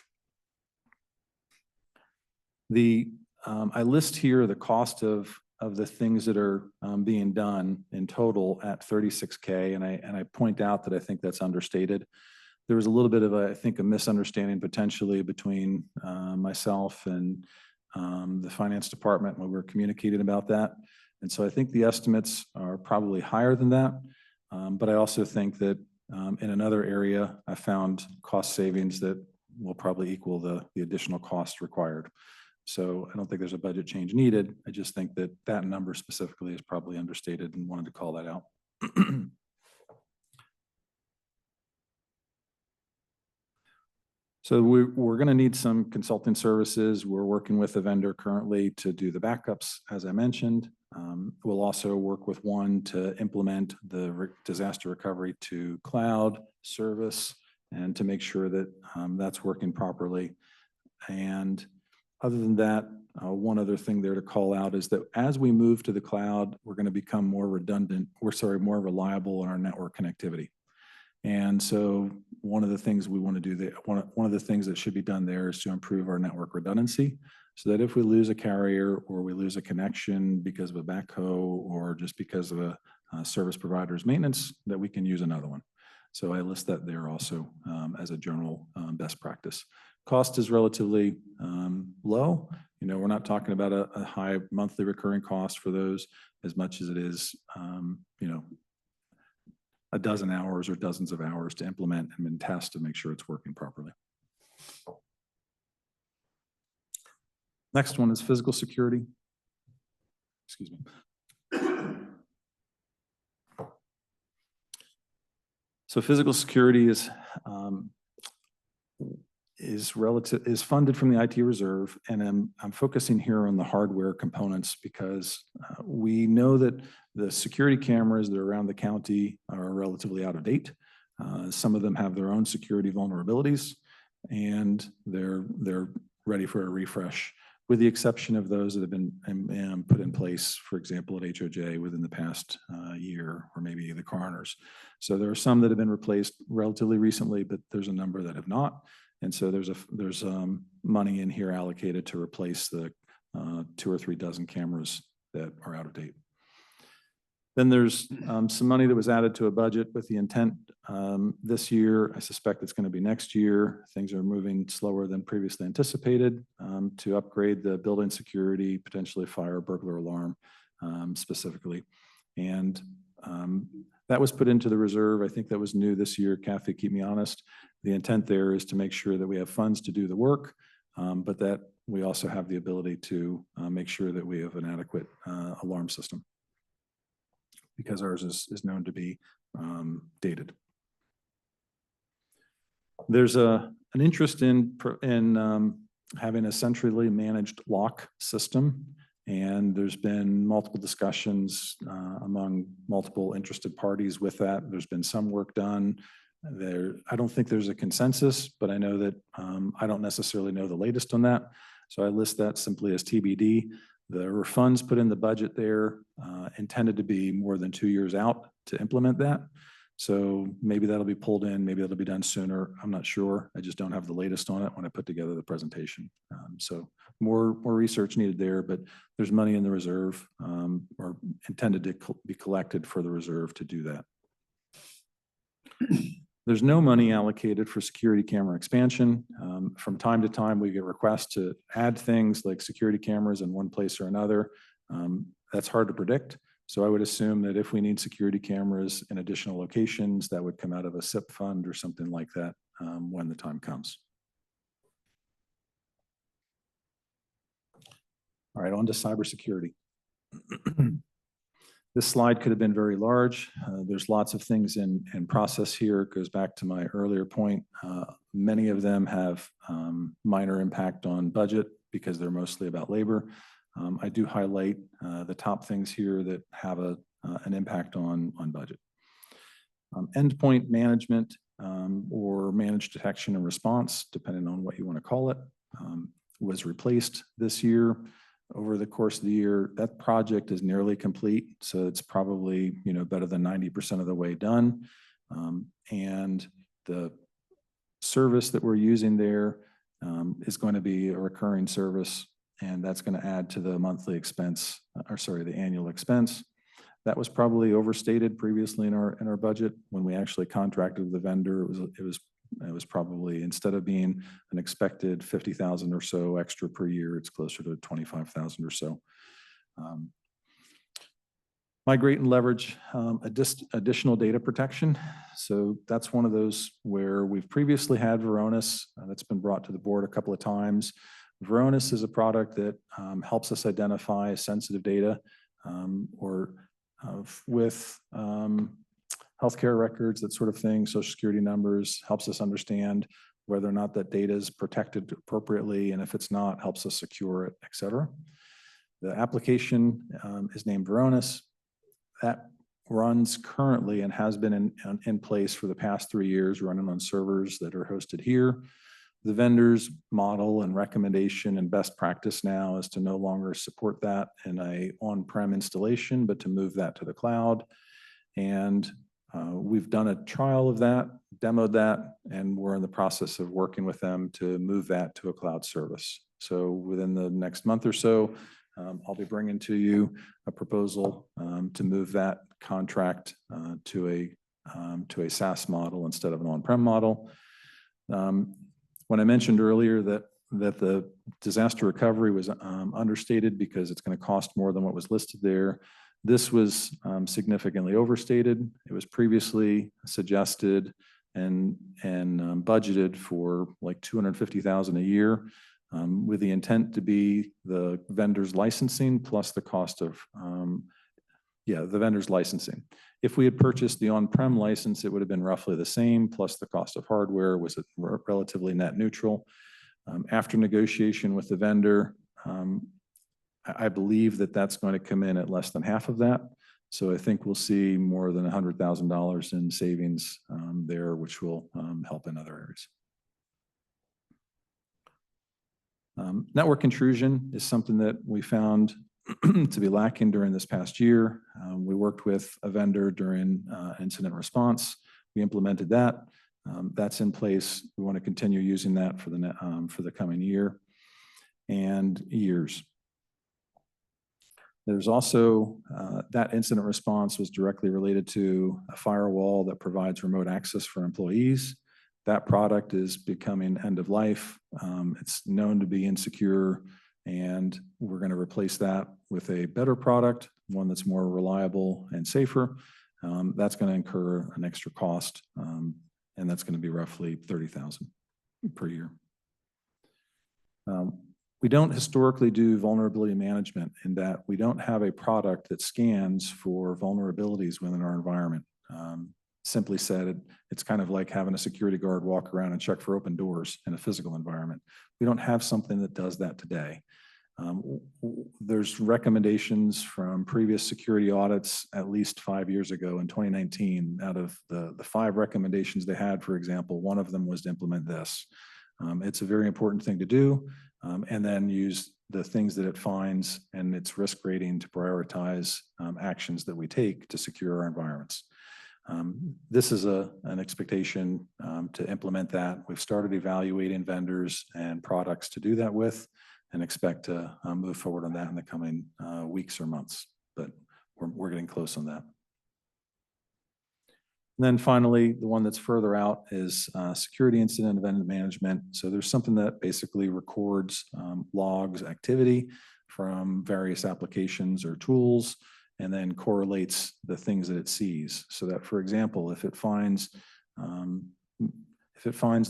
I list here the cost of the things that are being done in total at $36K, and I point out that I think that's understated. There was a little bit of I think a misunderstanding potentially between myself and the finance department when we were communicating about that. And so I think the estimates are probably higher than that. But I also think that in another area, I found cost savings that will probably equal the additional cost required. So I don't think there's a budget change needed. I just think that that number specifically is probably understated and wanted to call that out. So we're going to need some consulting services. We're working with a vendor currently to do the backups, as I mentioned. We'll also work with one to implement the disaster recovery to cloud service and to make sure that that's working properly. And other than that, one other thing there to call out is that as we move to the cloud, we're going to become more more reliable in our network connectivity. And so one of the things we want to do there, one of the things that should be done there is to improve our network redundancy so that if we lose a carrier or we lose a connection because of a backhoe or just because of a service provider's maintenance, that we can use another one. So I list that there also as a general best practice. Cost is relatively low. You know, we're not talking about a high monthly recurring cost for those as much as it is, you know, a dozen hours or dozens of hours to implement and then test to make sure it's working properly. Next one is physical security. Excuse me. So physical security is funded from the IT reserve, and I'm focusing here on the hardware components because we know that the security cameras that are around the county are relatively out of date. Some of them have their own security vulnerabilities, and they're ready for a refresh, with the exception of those that have been put in place, for example, at HOJ within the past year, or maybe the coroners. So there are some that have been replaced relatively recently, but there's a number that have not. And so there's money in here allocated to replace the 2 or 3 dozen cameras that are out of date. Then there's some money that was added to a budget with the intent this year. I suspect it's going to be next year. Things are moving slower than previously anticipated to upgrade the building security, potentially fire, burglar alarm specifically. And that was put into the reserve. I think that was new this year. Kathy, keep me honest. The intent there is to make sure that we have funds to do the work, but that we also have the ability to make sure that we have an adequate alarm system, because ours is known to be dated. There's an interest in having a centrally managed lock system, and there's been multiple discussions among multiple interested parties with that. There's been some work done. I don't think there's a consensus, but I know that I don't necessarily know the latest on that. So I list that simply as TBD. There were funds put in the budget there intended to be more than 2 years out to implement that. So maybe that'll be pulled in, maybe it'll be done sooner. I'm not sure. I just don't have the latest on it when I put together the presentation. So more research needed there, but there's money in the reserve or intended to be collected for the reserve to do that. There's no money allocated for security camera expansion. From time to time, we get requests to add things like security cameras in one place or another. That's hard to predict. So I would assume that if we need security cameras in additional locations, that would come out of a SIP fund or something like that when the time comes. All right, on to cybersecurity. This slide could have been very large. There's lots of things in process here. It goes back to my earlier point. Many of them have minor impact on budget because they're mostly about labor. I do highlight the top things here that have an impact on budget. Endpoint management or managed detection and response, depending on what you want to call it, was replaced this year. Over the course of the year, that project is nearly complete. So it's probably, better than 90% of the way done. And the service that we're using there is going to be a recurring service, and that's going to add to the monthly expense, the annual expense. That was probably overstated previously in our budget. When we actually contracted with the vendor, it was probably, instead of being an expected 50,000 or so extra per year, it's closer to 25,000 or so. Migrate and leverage additional data protection. So that's one of those where we've previously had Varonis that's been brought to the board a couple of times. Varonis is a product that helps us identify sensitive data with healthcare records, that sort of thing, social security numbers, helps us understand whether or not that data is protected appropriately, and if it's not, helps us secure it, et cetera. The application is named Varonis. That runs currently and has been in place for the past 3 years, running on servers that are hosted here. The vendor's model and recommendation and best practice now is to no longer support that in a on-prem installation, but to move that to the cloud. And we've done a trial of that, demoed that, and we're in the process of working with them to move that to a cloud service. So within the next month or so, I'll be bringing to you a proposal to move that contract to a SaaS model instead of an on-prem model. When I mentioned earlier that that the disaster recovery was understated because it's going to cost more than what was listed there. This was significantly overstated. It was previously suggested and budgeted for like $250,000 a year, with the intent to be the vendor's licensing plus the cost of the vendor's licensing. If we had purchased the on-prem license, it would have been roughly the same, plus the cost of hardware was relatively net neutral. After negotiation with the vendor, I believe that that's going to come in at less than half of that. So I think we'll see more than $100,000 in savings there, which will help in other areas. Network intrusion is something that we found to be lacking during this past year. We worked with a vendor during incident response. We implemented that. That's in place. We want to continue using that for the coming year and years. There's also that incident response was directly related to a firewall that provides remote access for employees. That product is becoming end of life. It's known to be insecure, and we're going to replace that with a better product, one that's more reliable and safer. That's going to incur an extra cost, and that's going to be roughly $30,000 per year. We don't historically do vulnerability management in that we don't have a product that scans for vulnerabilities within our environment. Simply said, it's kind of like having a security guard walk around and check for open doors in a physical environment. We don't have something that does that today. There's recommendations from previous security audits at least 5 years ago in 2019. Out of the 5 recommendations they had, for example, one of them was to implement this. It's a very important thing to do, and then use the things that it finds and its risk rating to prioritize actions that we take to secure our environments. This is an expectation to implement that. We've started evaluating vendors and products to do that with, and expect to move forward on that in the coming weeks or months, but we're getting close on that. And then finally, the one that's further out is security incident event management. So there's something that basically records logs activity from various applications or tools, and then correlates the things that it sees. So that, for example, if it finds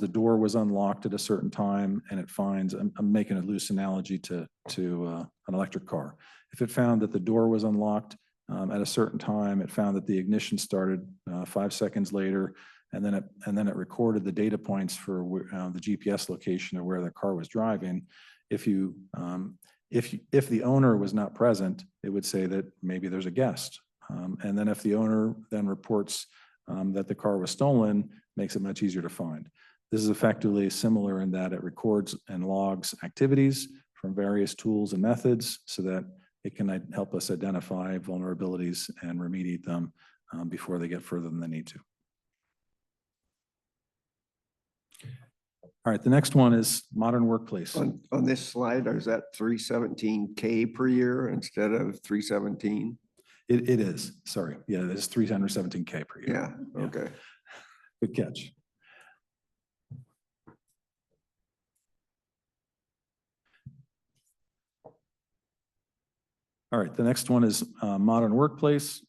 the door was unlocked at a certain time, and it finds, I'm making a loose analogy to an electric car. If it found that the door was unlocked at a certain time, it found that the ignition started 5 seconds later, and then it recorded the data points for the GPS location of where the car was driving. If the owner was not present, it would say that maybe there's a guest. And then if the owner then reports that the car was stolen, makes it much easier to find. This is effectively similar in that it records and logs activities from various tools and methods so that it can help us identify vulnerabilities and remediate them before they get further than they need to. All right, the next one is modern workplace. On this slide, is that 317K per year instead of 317? It is, sorry. Yeah, it is 317K per year. Yeah, okay. Good catch. All right, the next one is modern workplace.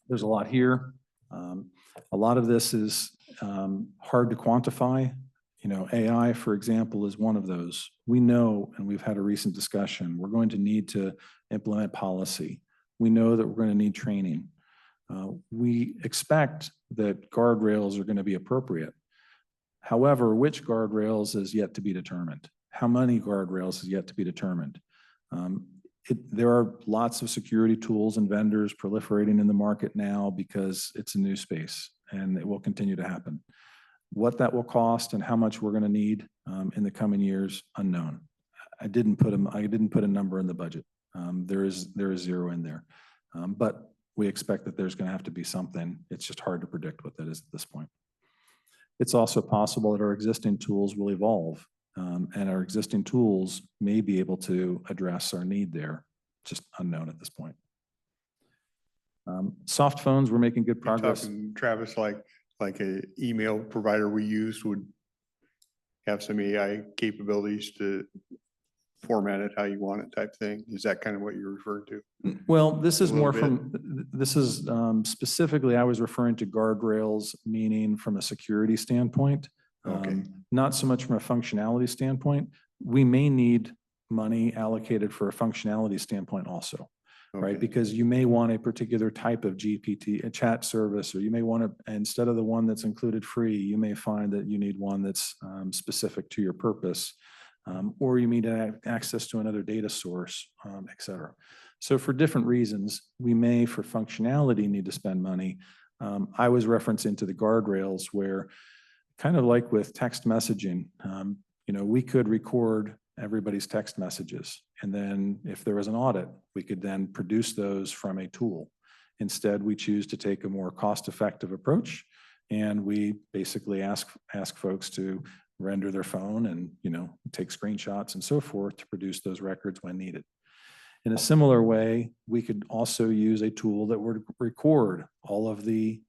There's a lot here. A lot of this is hard to quantify. You know, AI, for example, is one of those. We know, and we've had a recent discussion, we're going to need to implement policy. We know that we're going to need training. We expect that guardrails are going to be appropriate. However, which guardrails is yet to be determined. How many guardrails is yet to be determined. There are lots of security tools and vendors proliferating in the market now because it's a new space, and it will continue to happen. What that will cost and how much we're going to need in the coming years, unknown. I didn't put a number in the budget. There is 0 in there, but we expect that there's going to have to be something. It's just hard to predict what that is at this point. It's also possible that our existing tools will evolve, and our existing tools may be able to address our need there, just unknown at this point. Soft phones, we're making good progress. Travis, like a email provider we used would have some AI capabilities to format it how you want it type thing? Is that kind of what you're referring to? Well, this is A little more bit. from, this is specifically, I was referring to guardrails, meaning from a security standpoint. Okay. Not so much from a functionality standpoint. We may need money allocated for a functionality standpoint also, right? Okay. Because you may want a particular type of GPT, a chat service, or you may want to, instead of the one that's included free, you may find that you need one that's specific to your purpose. Or you need access to another data source, et cetera. So for different reasons, we may, for functionality, need to spend money. I was referencing to the guardrails where, kind of like with text messaging, we could record everybody's text messages. And then if there was an audit, we could then produce those from a tool. Instead, we choose to take a more cost-effective approach. And we basically ask folks to render their phone and, take screenshots and so forth to produce those records when needed. In a similar way, we could also use a tool that would record all of the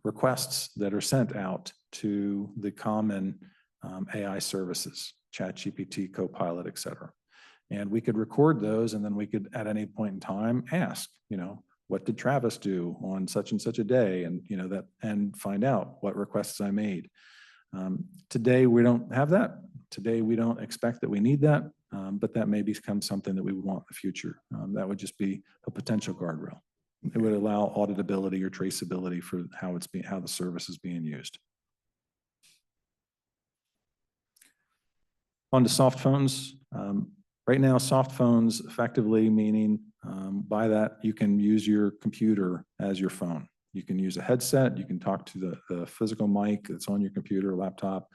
requests that are sent out to the common AI services, ChatGPT, Copilot, et cetera. And we could record those, and then we could, at any point in time, ask, what did Travis do on such and such a day? And, and find out what requests I made. Today, we don't have that. Today, we don't expect that we need that, but that may become something that we would want in the future. That would just be a potential guardrail. It would allow auditability or traceability for how the service is being used. On to soft phones. Right now, soft phones effectively meaning by that you can use your computer as your phone. You can use a headset, you can talk to the physical mic that's on your computer or laptop,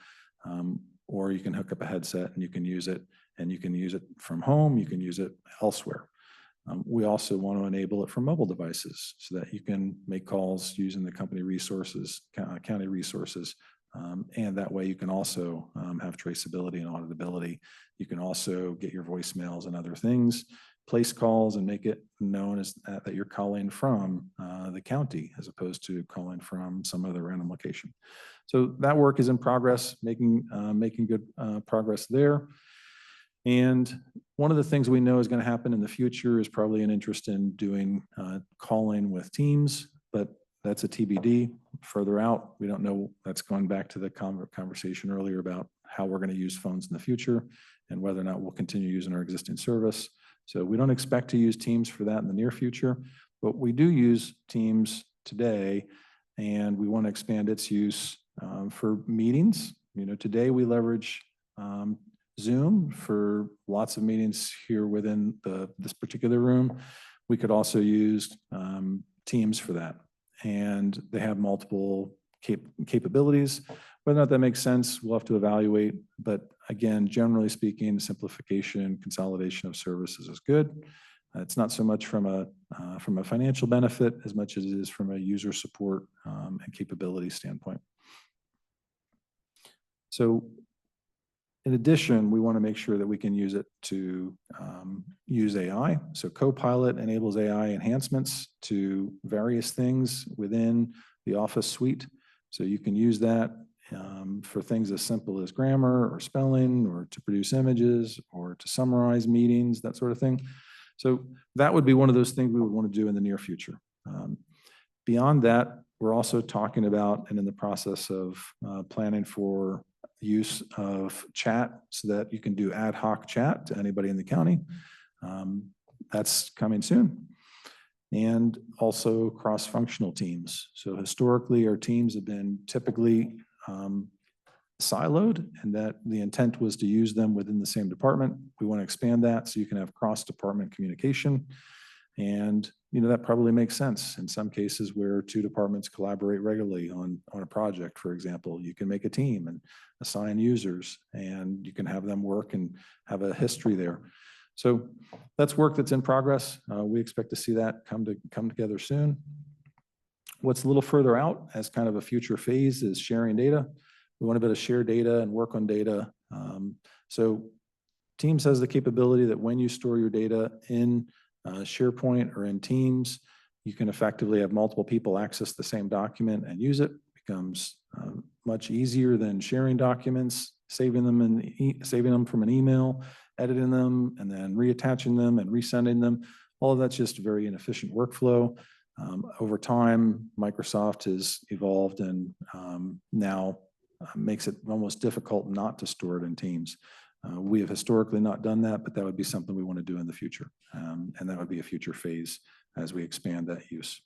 or you can hook up a headset and you can use it, and you can use it from home, you can use it elsewhere. We also want to enable it for mobile devices so that you can make calls using the company resources, county resources, and that way you can also have traceability and auditability. You can also get your voicemails and other things, place calls, and make it known as that you're calling from the county as opposed to calling from some other random location. So that work is in progress, making good progress there. And one of the things we know is going to happen in the future is probably an interest in doing calling with Teams, but that's a TBD. Further out, we don't know. That's going back to the conversation earlier about how we're going to use phones in the future and whether or not we'll continue using our existing service. So we don't expect to use Teams for that in the near future, but we do use Teams today, and we want to expand its use for meetings. Today we leverage Zoom for lots of meetings here within this particular room. We could also use Teams for that. And they have multiple capabilities. Whether or not that makes sense, we'll have to evaluate. But again, generally speaking, simplification, consolidation of services is good. It's not so much from a financial benefit as much as it is from a user support and capability standpoint. So in addition, we want to make sure that we can use it to use AI. So Copilot enables AI enhancements to various things within the Office suite. So you can use that for things as simple as grammar or spelling, or to produce images, or to summarize meetings, that sort of thing. So that would be one of those things we would want to do in the near future. Beyond that, we're also talking about and in the process of planning for use of chat so that you can do ad hoc chat to anybody in the county. That's coming soon. And also cross-functional teams. So historically, our teams have been typically siloed, and that the intent was to use them within the same department. We want to expand that so you can have cross-department communication. And that probably makes sense in some cases where two departments collaborate regularly on a project. For example, you can make a team and assign users, and you can have them work and have a history there. So that's work that's in progress. We expect to see that come together soon. What's a little further out as kind of a future phase is sharing data. We want to be able to share data and work on data. So Teams has the capability that when you store your data in SharePoint or in Teams, you can effectively have multiple people access the same document and use it. It becomes much easier than sharing documents saving them and saving them from an email, editing them, and then reattaching them and resending them. All of that's just a very inefficient workflow. Over time, Microsoft has evolved and now makes it almost difficult not to store it in Teams. We have historically not done that, but that would be something we want to do in the future. And that would be a future phase as we expand that use.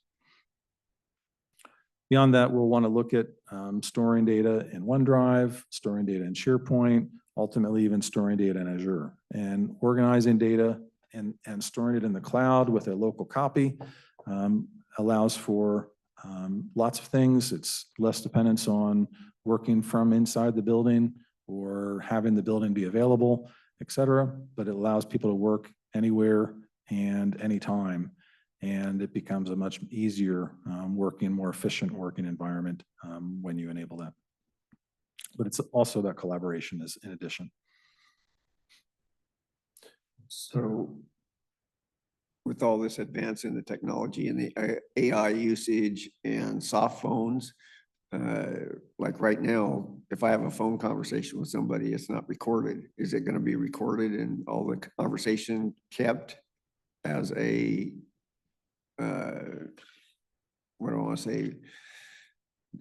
Beyond that, we'll want to look at storing data in OneDrive, storing data in SharePoint, ultimately even storing data in Azure, and organizing data and storing it in the cloud with a local copy allows for lots of things. It's less dependence on working from inside the building or having the building be available, et cetera, but it allows people to work anywhere and anytime. And it becomes a much easier more efficient working environment when you enable that. But it's also that collaboration is in addition. So with all this advance in the technology and the AI usage and soft phones, like right now, if I have a phone conversation with somebody, it's not recorded. Is it going to be recorded and all the conversation kept as a, what do I want to say,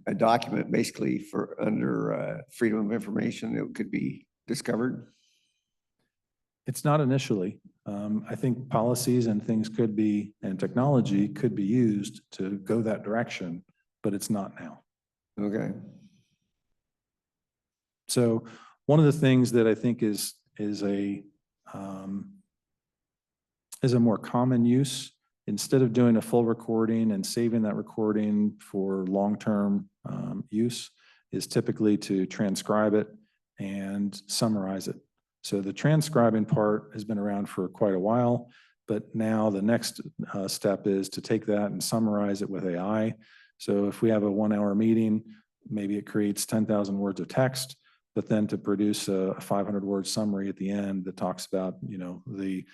a document basically for under freedom of information that could be discovered? It's not initially. I think policies and things could be, and technology could be used to go that direction, but it's not now. Okay. So one of the things that I think is a more common use, instead of doing a full recording and saving that recording for long-term use, is typically to transcribe it and summarize it. So the transcribing part has been around for quite a while, but now the next step is to take that and summarize it with AI. So if we have a 1-hour meeting, maybe it creates 10,000 words of text, but then to produce a 500-word summary at the end that talks about, the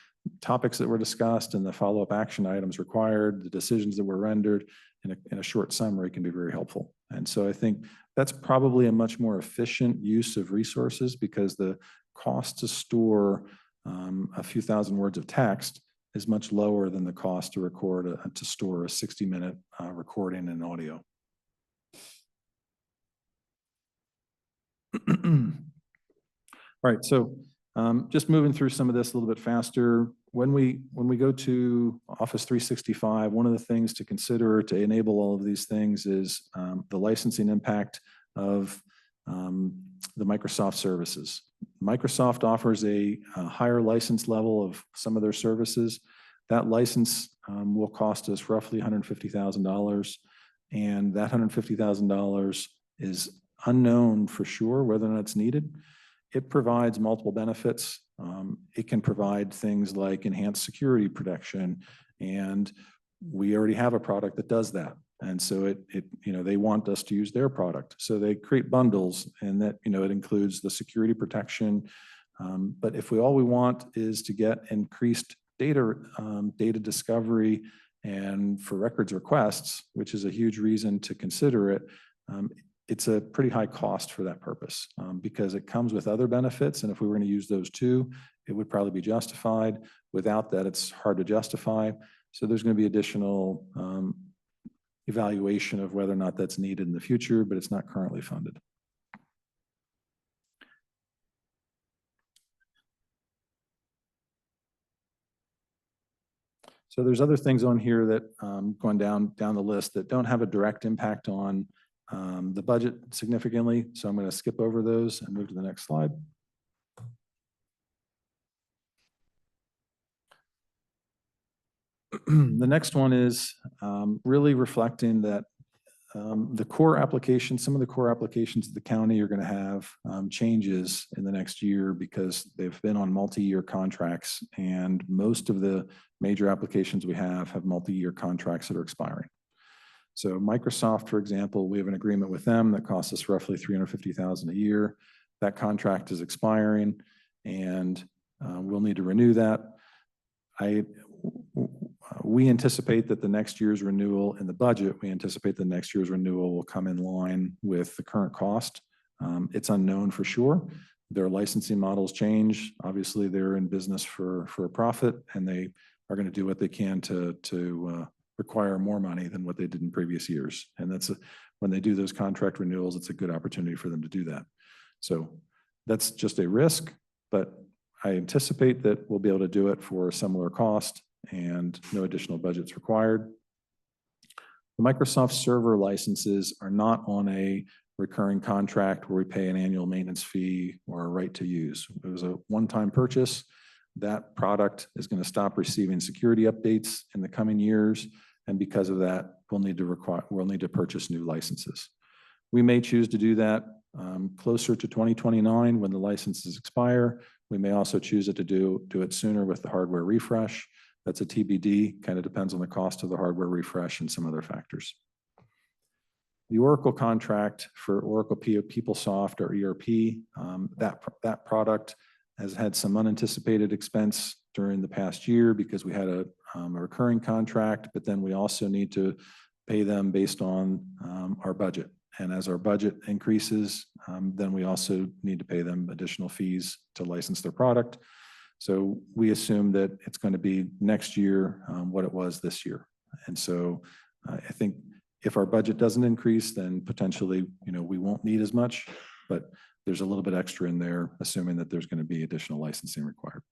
topics that were discussed and the follow-up action items required, the decisions that were rendered in a short summary can be very helpful. And so I think that's probably a much more efficient use of resources because the cost to store a few thousand words of text is much lower than the cost to to store a 60-minute recording in audio. All right, so just moving through some of this a little bit faster. When we go to Office 365, one of the things to consider to enable all of these things is the licensing impact of the Microsoft services. Microsoft offers a higher license level of some of their services. That license will cost us roughly $150,000, and that $150,000 is unknown for sure whether or not it's needed. It provides multiple benefits. It can provide things like enhanced security protection, and we already have a product that does that. And so they want us to use their product. So they create bundles, and that, it includes the security protection. But if all we want is to get increased data discovery and for records requests, which is a huge reason to consider it, it's a pretty high cost for that purpose because it comes with other benefits. And if we were going to use those too, it would probably be justified. Without that, it's hard to justify. So there's going to be additional evaluation of whether or not that's needed in the future, but it's not currently funded. So there's other things on here that going down the list that don't have a direct impact on the budget significantly. So I'm going to skip over those and move to the next slide. The next one is really reflecting that the core applications, some of the core applications of the county are going to have changes in the next year because they've been on multi-year contracts, and most of the major applications we have multi-year contracts that are expiring. So Microsoft, for example, we have an agreement with them that costs us roughly $350,000 a year. That contract is expiring, and we'll need to renew that. We anticipate that the next year's renewal in the budget, we anticipate the next year's renewal will come in line with the current cost. It's unknown for sure, Their licensing models change. Obviously, they're in business for a profit, and they are going to do what they can to require more money than what they did in previous years. And when they do those contract renewals, it's a good opportunity for them to do that. So that's just a risk, but I anticipate that we'll be able to do it for a similar cost and no additional budgets required. The Microsoft server licenses are not on a recurring contract where we pay an annual maintenance fee or a right to use. It was a one-time purchase. That product is going to stop receiving security updates in the coming years. And because of that, we'll need to purchase new licenses. We may choose to do that closer to 2029 when the licenses expire. We may also choose to do it sooner with the hardware refresh. That's a TBD, kind of depends on the cost of the hardware refresh and some other factors. The Oracle contract for Oracle PeopleSoft or ERP, that product has had some unanticipated expense during the past year because we had a recurring contract, but then we also need to pay them based on our budget. And as our budget increases, then we also need to pay them additional fees to license their product. So we assume that it's going to be next year what it was this year. And so I think if our budget doesn't increase, then potentially, we won't need as much, but there's a little bit extra in there, assuming that there's going to be additional licensing required.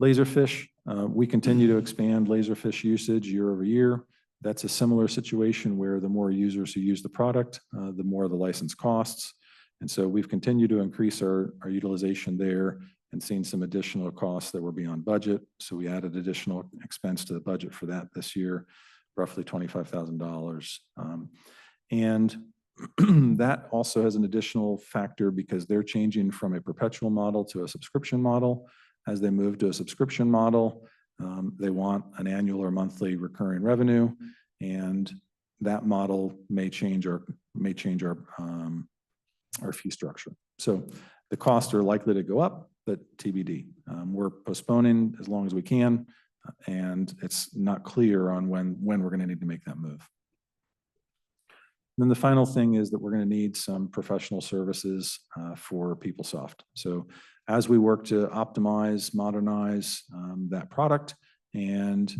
Laserfish, we continue to expand Laserfish usage year over year. That's a similar situation where the more users who use the product, the more the license costs. And so we've continued to increase our utilization there and seen some additional costs that were beyond budget. So we added additional expense to the budget for that this year, roughly $25,000. And that also has an additional factor because they're changing from a perpetual model to a subscription model. As they move to a subscription model, they want an annual or monthly recurring revenue, and that model may change our fee structure. So the costs are likely to go up, but TBD. We're postponing as long as we can, and it's not clear on when we're going to need to make that move. Then the final thing is that we're going to need some professional services for PeopleSoft. So as we work to optimize, modernize that product and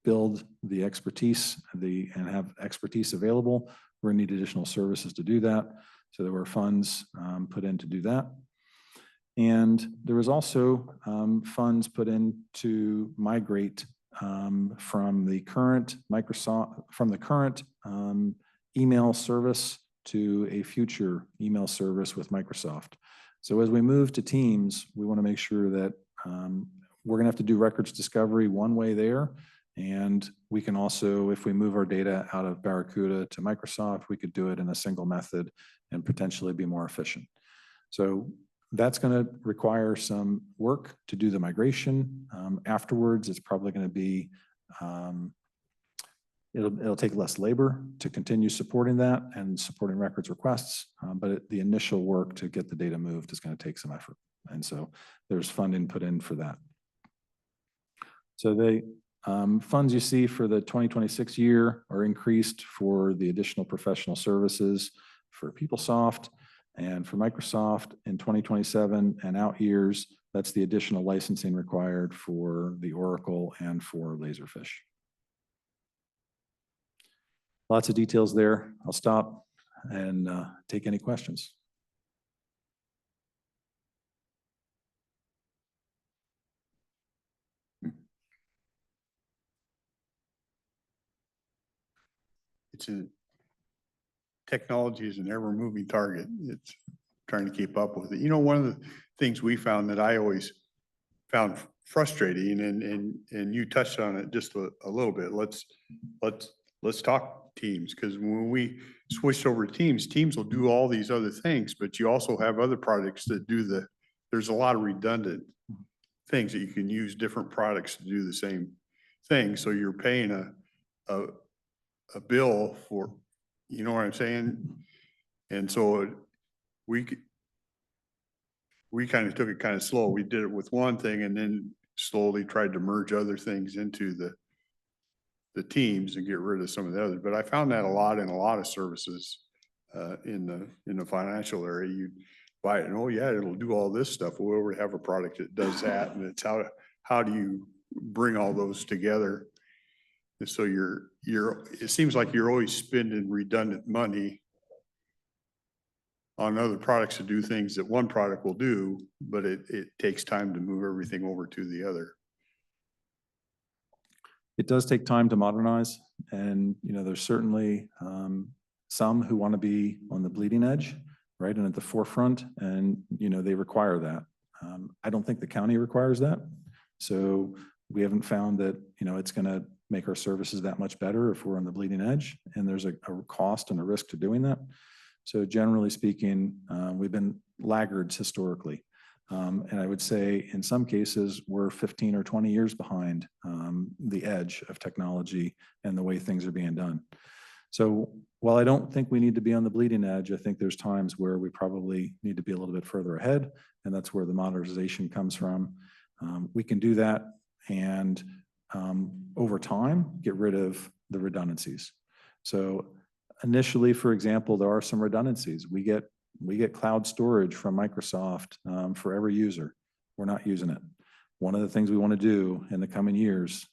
build the expertise and have expertise available, we're going to need additional services to do that. So there were funds put in to do that. And there was also funds put in to migrate from the current email service to a future email service with Microsoft. So as we move to Teams, we want to make sure that we're going to have to do records discovery one way there. And we can also, if we move our data out of Barracuda to Microsoft, we could do it in a single method and potentially be more efficient. So that's going to require some work to do the migration. Afterwards, it's probably going to be, it'll take less labor to continue supporting that and supporting records requests. But the initial work to get the data moved is going to take some effort. And so there's funding put in for that. So the funds you see for the 2026 year are increased for the additional professional services for PeopleSoft and for Microsoft in 2027 and out years. That's the additional licensing required for the Oracle and for Laserfish. Lots of details there. I'll stop and take any questions. Technology is an ever-moving target. It's trying to keep up with it. One of the things we found that I always found frustrating, and you touched on it just a little bit. Let's talk Teams, because when we switched over to Teams will do all these other things, but you also have other products that do there's a lot of redundant things that you can use different products to do the same thing. So you're paying a bill for, you know what I'm saying? And so we kind of took it kind of slow. We did it with one thing and then slowly tried to merge other things into the Teams and get rid of some of the others. But I found that a lot in a lot of services in the financial area. You buy it and, oh yeah, it'll do all this stuff. We already have a product that does that. And it's how do you bring all those together? And so it seems like you're always spending redundant money on other products to do things that one product will do, but it takes time to move everything over to the other. It does take time to modernize, and, you know, there's certainly some who want to be on the bleeding edge, right, and at the forefront, and, you know, they require that. I don't think the county requires that. So we haven't found that, you know, it's going to make our services that much better if we're on the bleeding edge, and there's a cost and a risk to doing that. So generally speaking, we've been laggards historically. And I would say in some cases, we're 15 or 20 years behind the edge of technology and the way things are being done. So while I don't think we need to be on the bleeding edge, I think there's times where we probably need to be a little bit further ahead, and that's where the modernization comes from. We can do that and over time, get rid of the redundancies. So initially, for example, there are some redundancies. We get cloud storage from Microsoft for every user. We're not using it. One of the things we want to do in the coming years,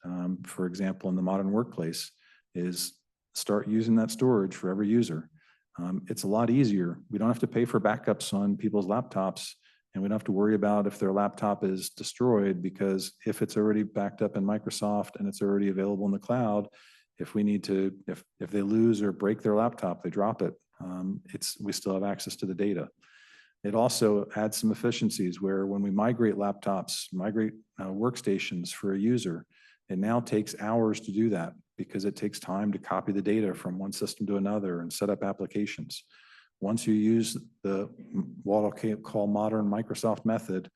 for example, in the modern workplace, is start using that storage for every user. It's a lot easier. We don't have to pay for backups on people's laptops, and we don't have to worry about if their laptop is destroyed, because if it's already backed up in Microsoft and it's already available in the cloud, if we need to, if they lose or break their laptop, they drop it. We still have access to the data. It also adds some efficiencies where when we migrate laptops, migrate workstations for a user, it now takes hours to do that because it takes time to copy the data from one system to another and set up applications. Once you use what I'll call modern Microsoft method,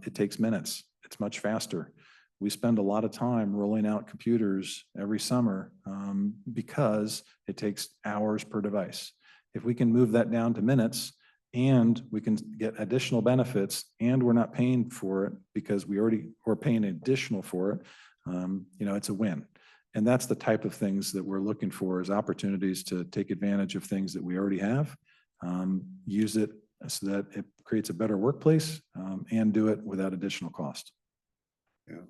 it takes minutes. It's much faster. We spend a lot of time rolling out computers every summer because it takes hours per device. If we can move that down to minutes and we can get additional benefits and we're not paying for it because we're paying additional for it, you know, it's a win. And that's the type of things that we're looking for, is opportunities to take advantage of things that we already have, use it so that it creates a better workplace, and do it without additional cost. Yeah.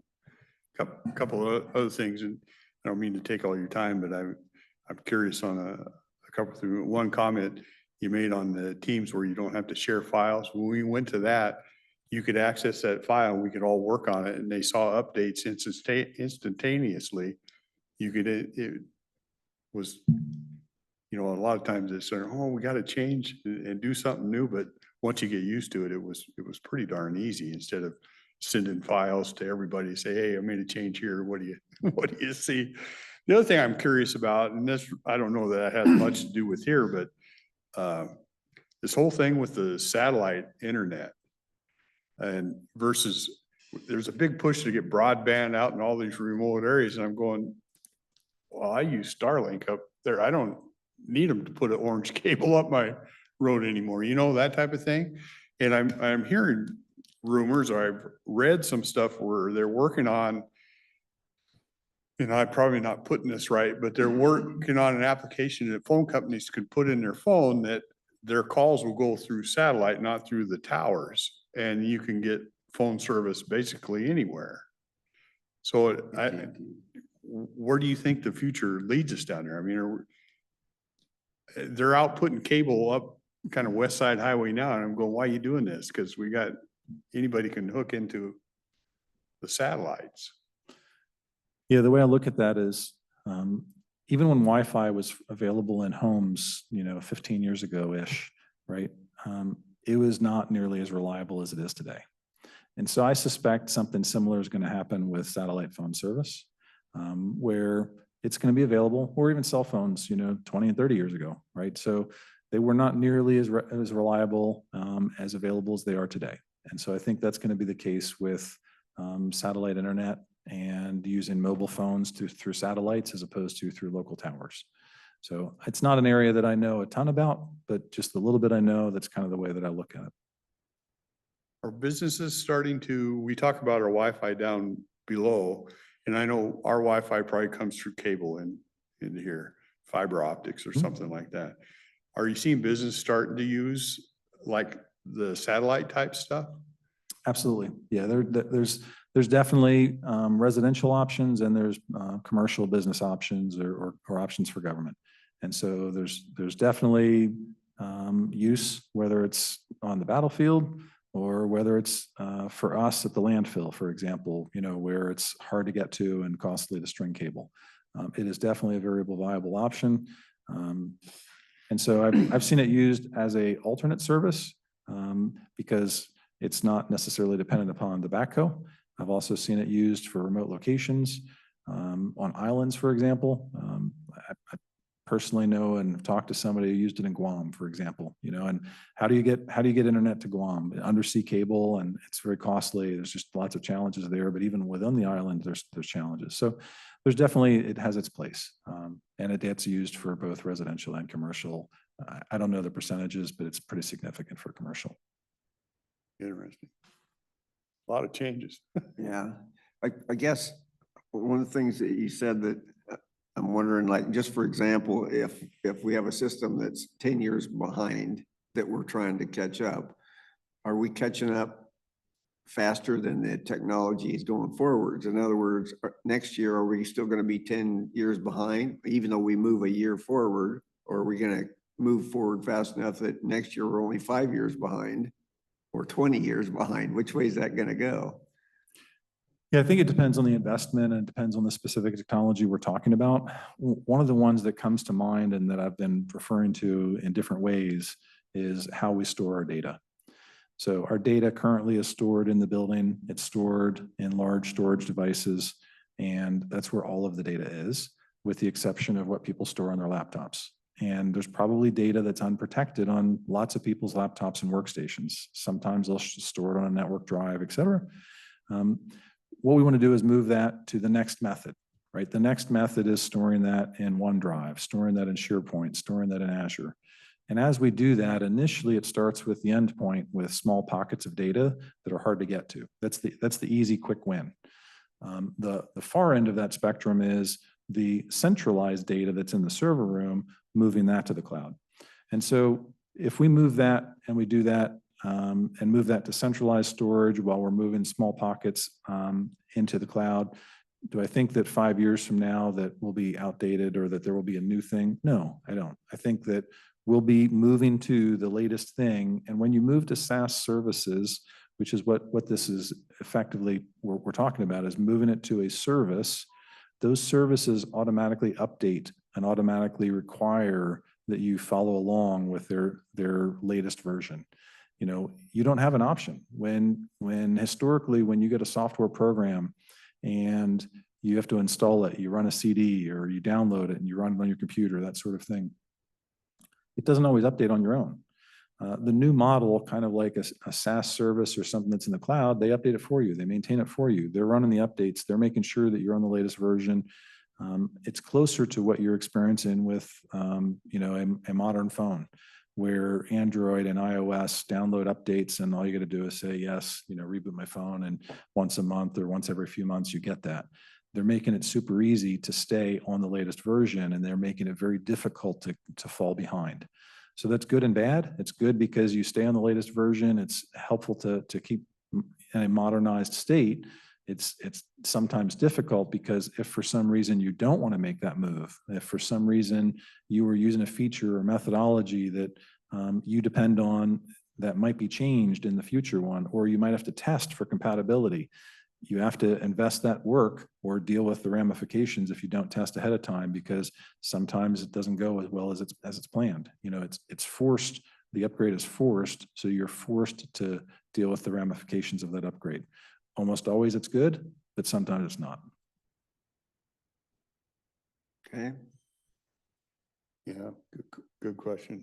A couple of other things, and I don't mean to take all your time, but I'm curious on a couple through one comment you made on the Teams where you don't have to share files. When we went to that, you could access that file and we could all work on it, and they saw updates instantaneously. It was, you know, a lot of times it's saying, oh, we got to change and do something new. But once you get used to it, it was pretty darn easy, instead of sending files to everybody, say, hey, I made a change here. What do you see? The other thing I'm curious about, and this, I don't know that it has much to do with here, but this whole thing with the satellite internet and versus, there's a big push to get broadband out in all these remote areas. And I'm going, well, I use Starlink up there. I don't need them to put an orange cable up my road anymore, you know, that type of thing. And I'm hearing rumors, or I've read some stuff where they're working on, and I'm probably not putting this right, but they're working on an application that phone companies could put in their phone that their calls will go through satellite, not through the towers. And you can get phone service basically anywhere. So where do you think the future leads us down there? I mean, they're out putting cable up kind of West Side Highway now, and I'm going, why are you doing this? Because anybody can hook into the satellites. Yeah, the way I look at that is, even when Wi-Fi was available in homes, you know, 15 years ago-ish, right? It was not nearly as reliable as it is today. And so I suspect something similar is going to happen with satellite phone service, where it's going to be available, or even cell phones, you know, 20 and 30 years ago, right? So they were not nearly as reliable, as available as they are today. And so I think that's going to be the case with satellite internet and using mobile phones through satellites as opposed to through local towers. So it's not an area that I know a ton about, but just a little bit I know, that's kind of the way that I look at it. Are businesses starting to, we talk about our Wi-Fi down below, and I know our Wi-Fi probably comes through cable into here, fiber optics or something like that. are you seeing business starting to use like the satellite type stuff? Absolutely. Yeah, there's definitely residential options and there's commercial business options or options for government. And so there's definitely use, whether it's on the battlefield or whether it's for us at the landfill, for example, where it's hard to get to and costly to string cable. It is definitely a very viable option. And so I've seen it used as a alternate service because it's not necessarily dependent upon the backhoe. I've also seen it used for remote locations on islands, for example. I personally know and have talked to somebody who used it in Guam, for example, and how do you get internet to Guam? Undersea cable, and it's very costly. There's just lots of challenges there, but even within the island, there's challenges. So there's definitely, it has its place. And it gets used for both residential and commercial. I don't know the percentages, but it's pretty significant for commercial. Interesting. A lot of changes. Yeah, I guess one of the things that you said that I'm wondering, like, just for example, if we have a system that's 10 years behind that we're trying to catch up, are we catching up faster than the technology is going forwards? In other words, next year, are we still going to be 10 years behind, even though we move a year forward? Or are we going to move forward fast enough that next year we're only 5 years behind or 20 years behind? Which way is that going to go? Yeah, I think it depends on the investment and it depends on the specific technology we're talking about. One of the ones that comes to mind and that I've been referring to in different ways is how we store our data. So our data currently is stored in the building. It's stored in large storage devices, and that's where all of the data is, with the exception of what people store on their laptops. And there's probably data that's unprotected on lots of people's laptops and workstations. Sometimes they'll store it on a network drive, et cetera. What we want to do is move that to the next method, right? The next method is storing that in OneDrive, storing that in SharePoint, storing that in Azure. And as we do that, initially it starts with the endpoint with small pockets of data that are hard to get to. That's the easy, quick win. The far end of that spectrum is the centralized data that's in the server room, moving that to the cloud. And so if we move that and we do that and move that to centralized storage while we're moving small pockets into the cloud, do I think that 5 years from now that will be outdated or that there will be a new thing? No, I don't. I think that we'll be moving to the latest thing. And when you move to SaaS services, which is what this is effectively we're talking about, is moving it to a service, those services automatically update and automatically require that you follow along with their latest version. You don't have an option. When historically, when you get a software program and you have to install it, you run a CD or you download it and you run it on your computer, that sort of thing, it doesn't always update on your own. The new model, kind of like a SaaS service or something that's in the cloud, they update it for you. They maintain it for you. They're running the updates. They're making sure that you're on the latest version. It's closer to what you're experiencing with a modern phone, where Android and iOS download updates and all you got to do is say, yes, reboot my phone, and once a month or once every few months, you get that. They're making it super easy to stay on the latest version, and they're making it very difficult to fall behind. So that's good and bad. It's good because you stay on the latest version. It's helpful to keep in a modernized state. It's sometimes difficult because if for some reason you don't want to make that move, if for some reason you were using a feature or methodology that you depend on that might be changed in the future one, or you might have to test for compatibility, you have to invest that work or deal with the ramifications if you don't test ahead of time, because sometimes it doesn't go as well as it's planned. It's forced. The upgrade is forced, so you're forced to deal with the ramifications of that upgrade. Almost always it's good, but sometimes it's not. Okay. Yeah, good question.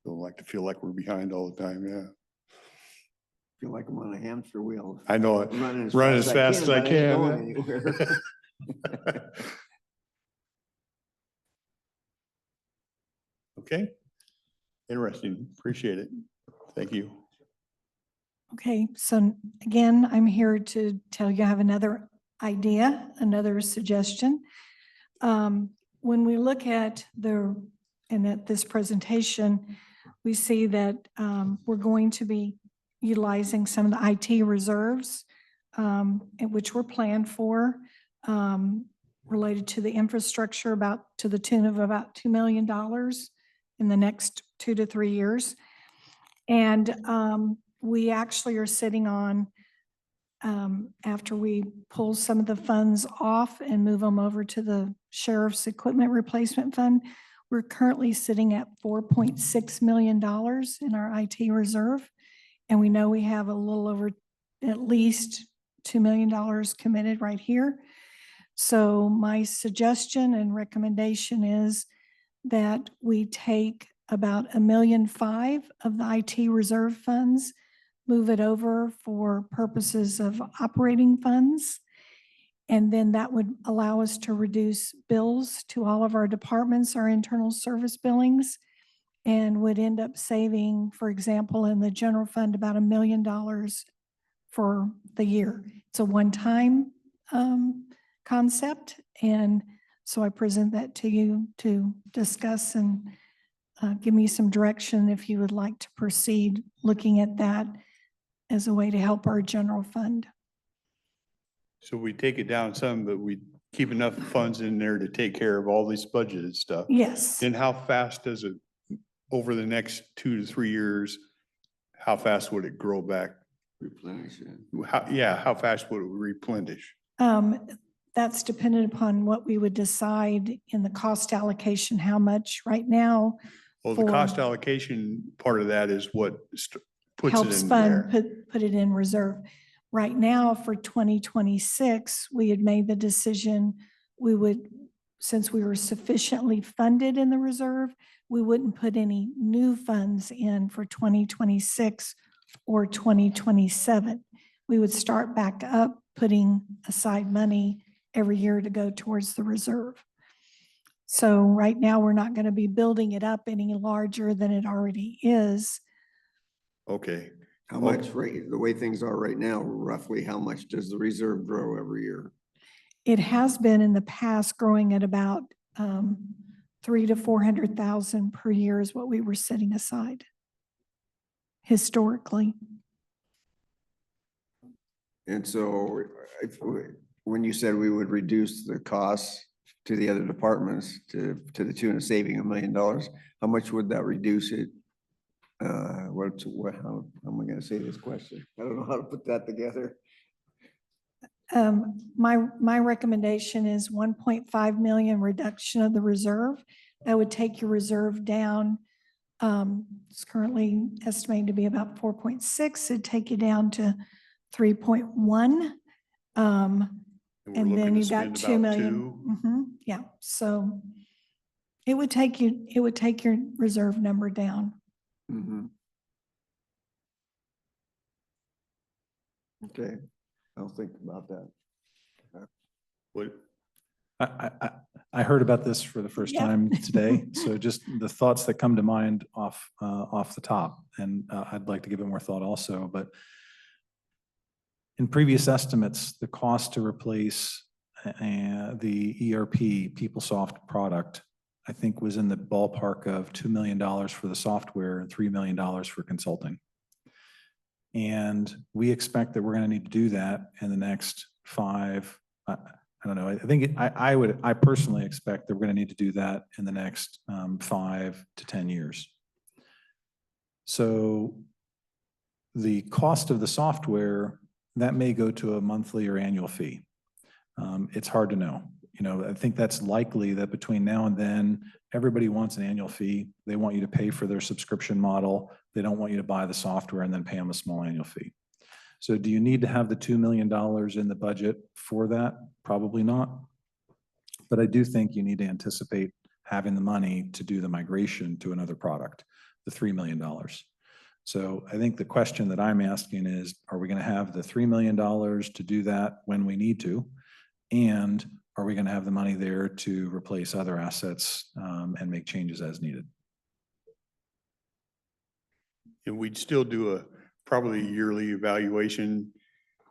Don't like to feel like we're behind all the time, yeah. Feel like I'm on a hamster wheel. I know it. Running as fast as I but ain't going can. anywhere. Okay. Interesting. Appreciate it. Thank you. Okay, so again, I'm here to tell you I have another idea, another suggestion. when we look at and at this presentation, we see that we're going to be utilizing some of the IT reserves, which were planned for, related to the infrastructure to the tune of about $2 million in the next 2 to 3 years. And we actually are sitting on, after we pull some of the funds off and move them over to the Sheriff's Equipment Replacement Fund, we're currently sitting at $4.6 million in our IT reserve. And we know we have a little over at least $2 million committed right here. So my suggestion and recommendation is that we take about $1.5 million of the IT reserve funds, move it over for purposes of operating funds. And then that would allow us to reduce bills to all of our departments, our internal service billings, and would end up saving, for example, in the general fund, about $1 million for the year. It's a one-time concept. And so I present that to you to discuss and give me some direction if you would like to proceed looking at that as a way to help our general fund. So we take it down some, but we keep enough funds in there to take care of all this budgeted stuff. Yes. Then how fast does it, over the next 2 to 3 years, how fast would it grow back? Replenish it. How fast would it replenish? That's dependent upon what we would decide in the cost allocation, how much right now Well, the cost allocation part of that is what puts it helps in fund, there. put it in reserve. Right now for 2026, we had made the decision we would, since we were sufficiently funded in the reserve, we wouldn't put any new funds in for 2026 or 2027. We would start back up putting aside money every year to go towards the reserve. So right now, we're not going to be building it up any larger than it already is. Okay, How much, the way things are right now, roughly how much does the reserve grow every year? It has been in the past growing at about 300,000 to 400,000 per year is what we were setting aside historically. And so when you said we would reduce the costs to the other departments to the tune of saving $1 million, how much would that reduce it? How am I going to say this question? I don't know how to put that together. My recommendation is 1.5 million reduction of the reserve. That would take your reserve down. It's currently estimated to be about 4.6. It'd take you down to 3.1. And then you've got 2 million. Yeah. So it would take your reserve number down. Mhm. Okay, I'll think about that. what, I heard about this for the first Yeah. time today, so just the thoughts that come to mind off the top, and I'd like to give it more thought also, but in previous estimates, the cost to replace the ERP PeopleSoft product, I think was in the ballpark of $2 million for the software and $3 million for consulting. And we expect that we're going to need to do that in the next 5, I don't know. I think I personally expect that we're going to need to do that in the next 5 to 10 years. So the cost of the software, that may go to a monthly or annual fee. It's hard to know. I think that's likely that between now and then, everybody wants an annual fee. They want you to pay for their subscription model. They don't want you to buy the software and then pay them a small annual fee. So do you need to have the $2 million in the budget for that? Probably not. But I do think you need to anticipate having the money to do the migration to another product, the $3 million. So I think the question that I'm asking is, are we going to have the $3 million to do that when we need to? And are we going to have the money there to replace other assets and make changes as needed? and we'd still do probably a yearly evaluation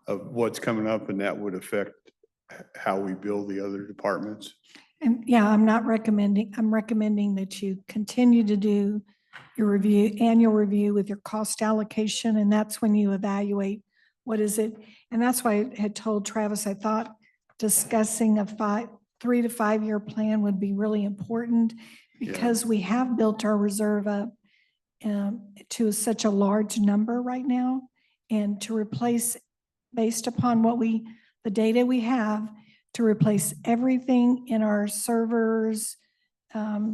of what's coming up, and that would affect how we build the other departments. And yeah, I'm recommending that you continue to do your annual review with your cost allocation, and that's when you evaluate what is it. And that's why I had told Travis, I thought discussing a 3 to 5 year plan would be really important because we have built our reserve up to such a large number right now. And to replace, based upon the data we have, to replace everything in our servers,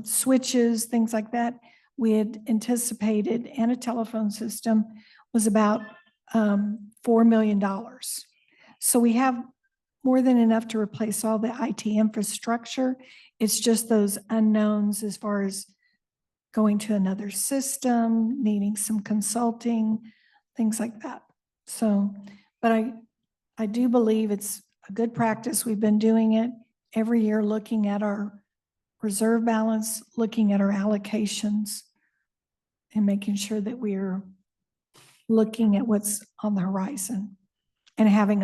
switches, things like that, we had anticipated, and a telephone system was about $4 million. So we have more than enough to replace all the IT infrastructure. It's just those unknowns as far as going to another system, needing some consulting, things like that. So, but I do believe it's a good practice. We've been doing it every year, looking at our reserve balance, looking at our allocations, and making sure that we're looking at what's on the horizon and having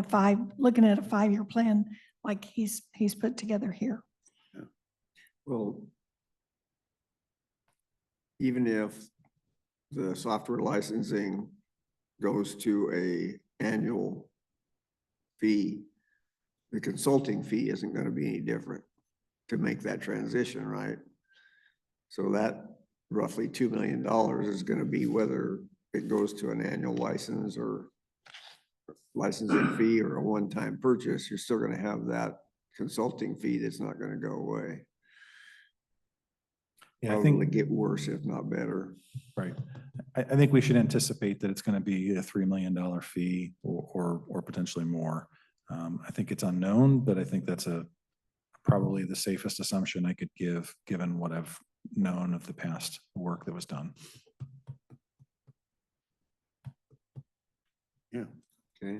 looking at a 5 year plan like he's put together here. Well, even if the software licensing goes to a annual fee, the consulting fee isn't going to be any different to make that transition, right? So that roughly $2 million is going to be whether it goes to an annual license or licensing fee or a one-time purchase, you're still going to have that consulting fee that's not going to go away. Yeah, I Probably think, get worse if not better. right. I think we should anticipate that it's going to be a $3 million fee or potentially more. I think it's unknown, but I think that's probably the safest assumption I could give, given what I've known of the past work that was done. Yeah. Okay.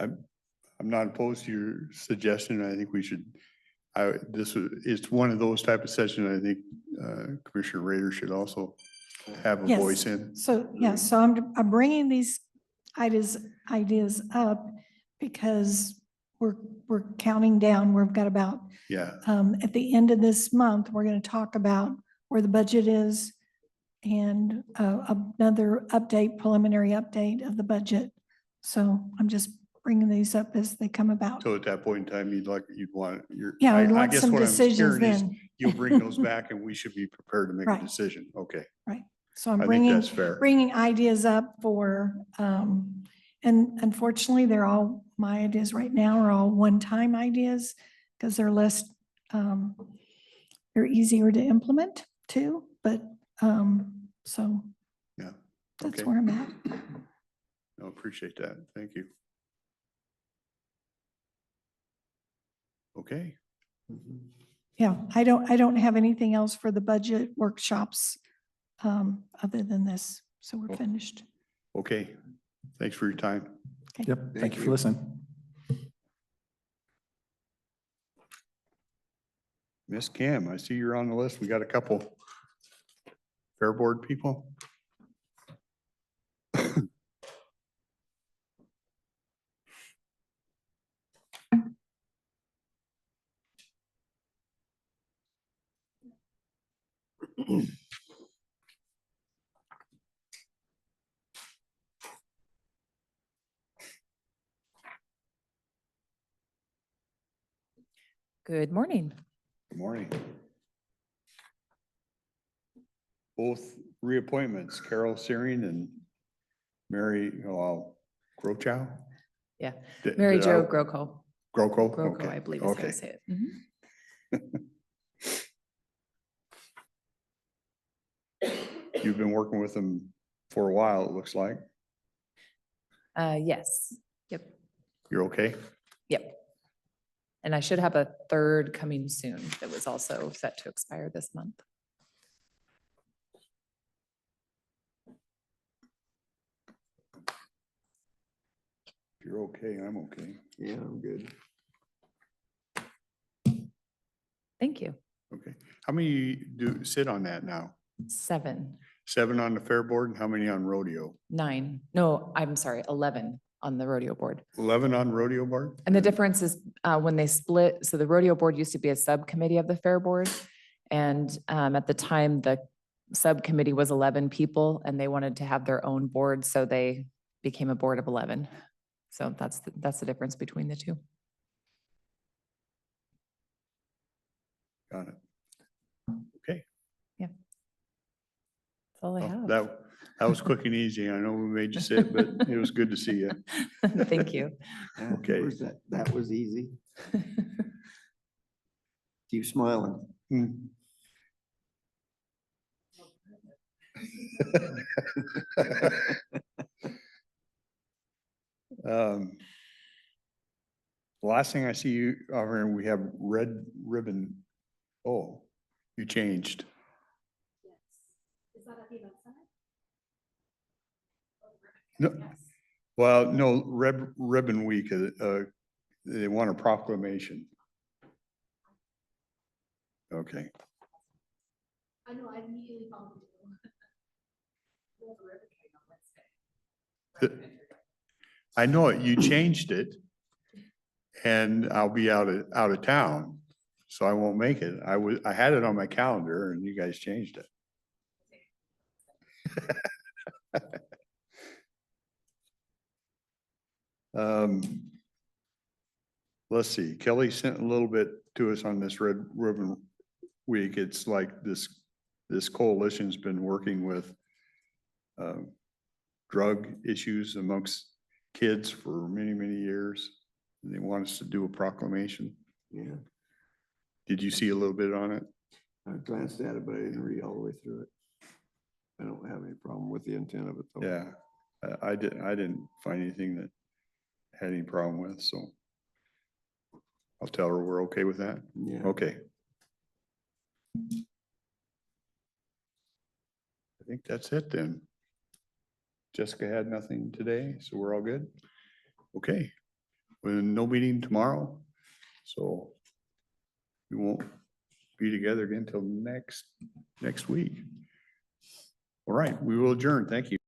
I'm not opposed to your suggestion. I think we should, it's one of those type of sessions I think Commissioner Rader should also have a Yes. voice in. So, yeah, so I'm bringing these ideas up because we're counting down. We've got about, Yeah, at the end of this month, we're going to talk about where the budget is and another preliminary update of the budget. So I'm just bringing these up as they come about. so at that point in time, you'd want your. Yeah, I I'd want guess some what I'm decisions hearing is then. You'll bring those back and we should be prepared to make a Right. decision. Okay, So I'm I think that's bringing, fair. bringing ideas up for, and unfortunately, my ideas right now are all one-time ideas because they're less, they're easier to implement too, but, so Yeah. that's Okay. where I'm at. I appreciate that. Thank you. Okay. Yeah, I don't have anything else for the budget workshops, other than this. So we're finished. Okay. Thanks for your time. Yep. Thank you for listening. Miss Kim, I see you're on the list. We got a couple Fair Board people. Good morning. Good morning. Both reappointments, Carol Searing and Mary Grochow? Yeah, Did- Mary did Jo I- Groko. Groko? Groko, Okay, I believe is how okay. you say it. You've been working with them for a while, it looks like. Yes, yep, You're okay? yep. And I should have a third coming soon that was also set to expire this month. If you're okay, I'm okay. Yeah, I'm good. Thank you. Okay. How many do sit on that now? 7, 7 on the Fair Board and how many on rodeo? 9, no, I'm sorry, 11. on the rodeo board. 11 on rodeo board? And the difference is when they split, so the rodeo board used to be a subcommittee of the fair board. And at the time, the subcommittee was 11 people and they wanted to have their own board, so they became a board of 11. So that's the difference between the two. Got it. Okay. That's all I Well, have. That was quick and easy. I know we made you sit, but it was good to see you. Thank you. Yeah, Okay. where's that was easy. Keep smiling. Hmm. The last thing I see you, over here, we have red ribbon. Oh, you changed. No, well, no, Red Ribbon Week, they want a proclamation. Okay. I know, I immediately followed I know it, you changed it. And I'll be out of town, so I won't make it. I had it on my calendar and you guys changed it. Let's see, Kelly sent a little bit to us on this Red Ribbon Week. It's like this coalition's been working with drug issues amongst kids for many, many years. And they want us to do a proclamation. Yeah, Did you see a little bit on it? I glanced at it, but I didn't read all the way through it. I don't have any problem with the intent of it though. Yeah, I didn't find anything that had any problem with, so. I'll tell her we're okay with that. Yeah. Okay. I think that's it then. Jessica had nothing today, so we're all good? Okay, well, no meeting tomorrow, so we won't be together again till next week. All right, we will adjourn. Thank you.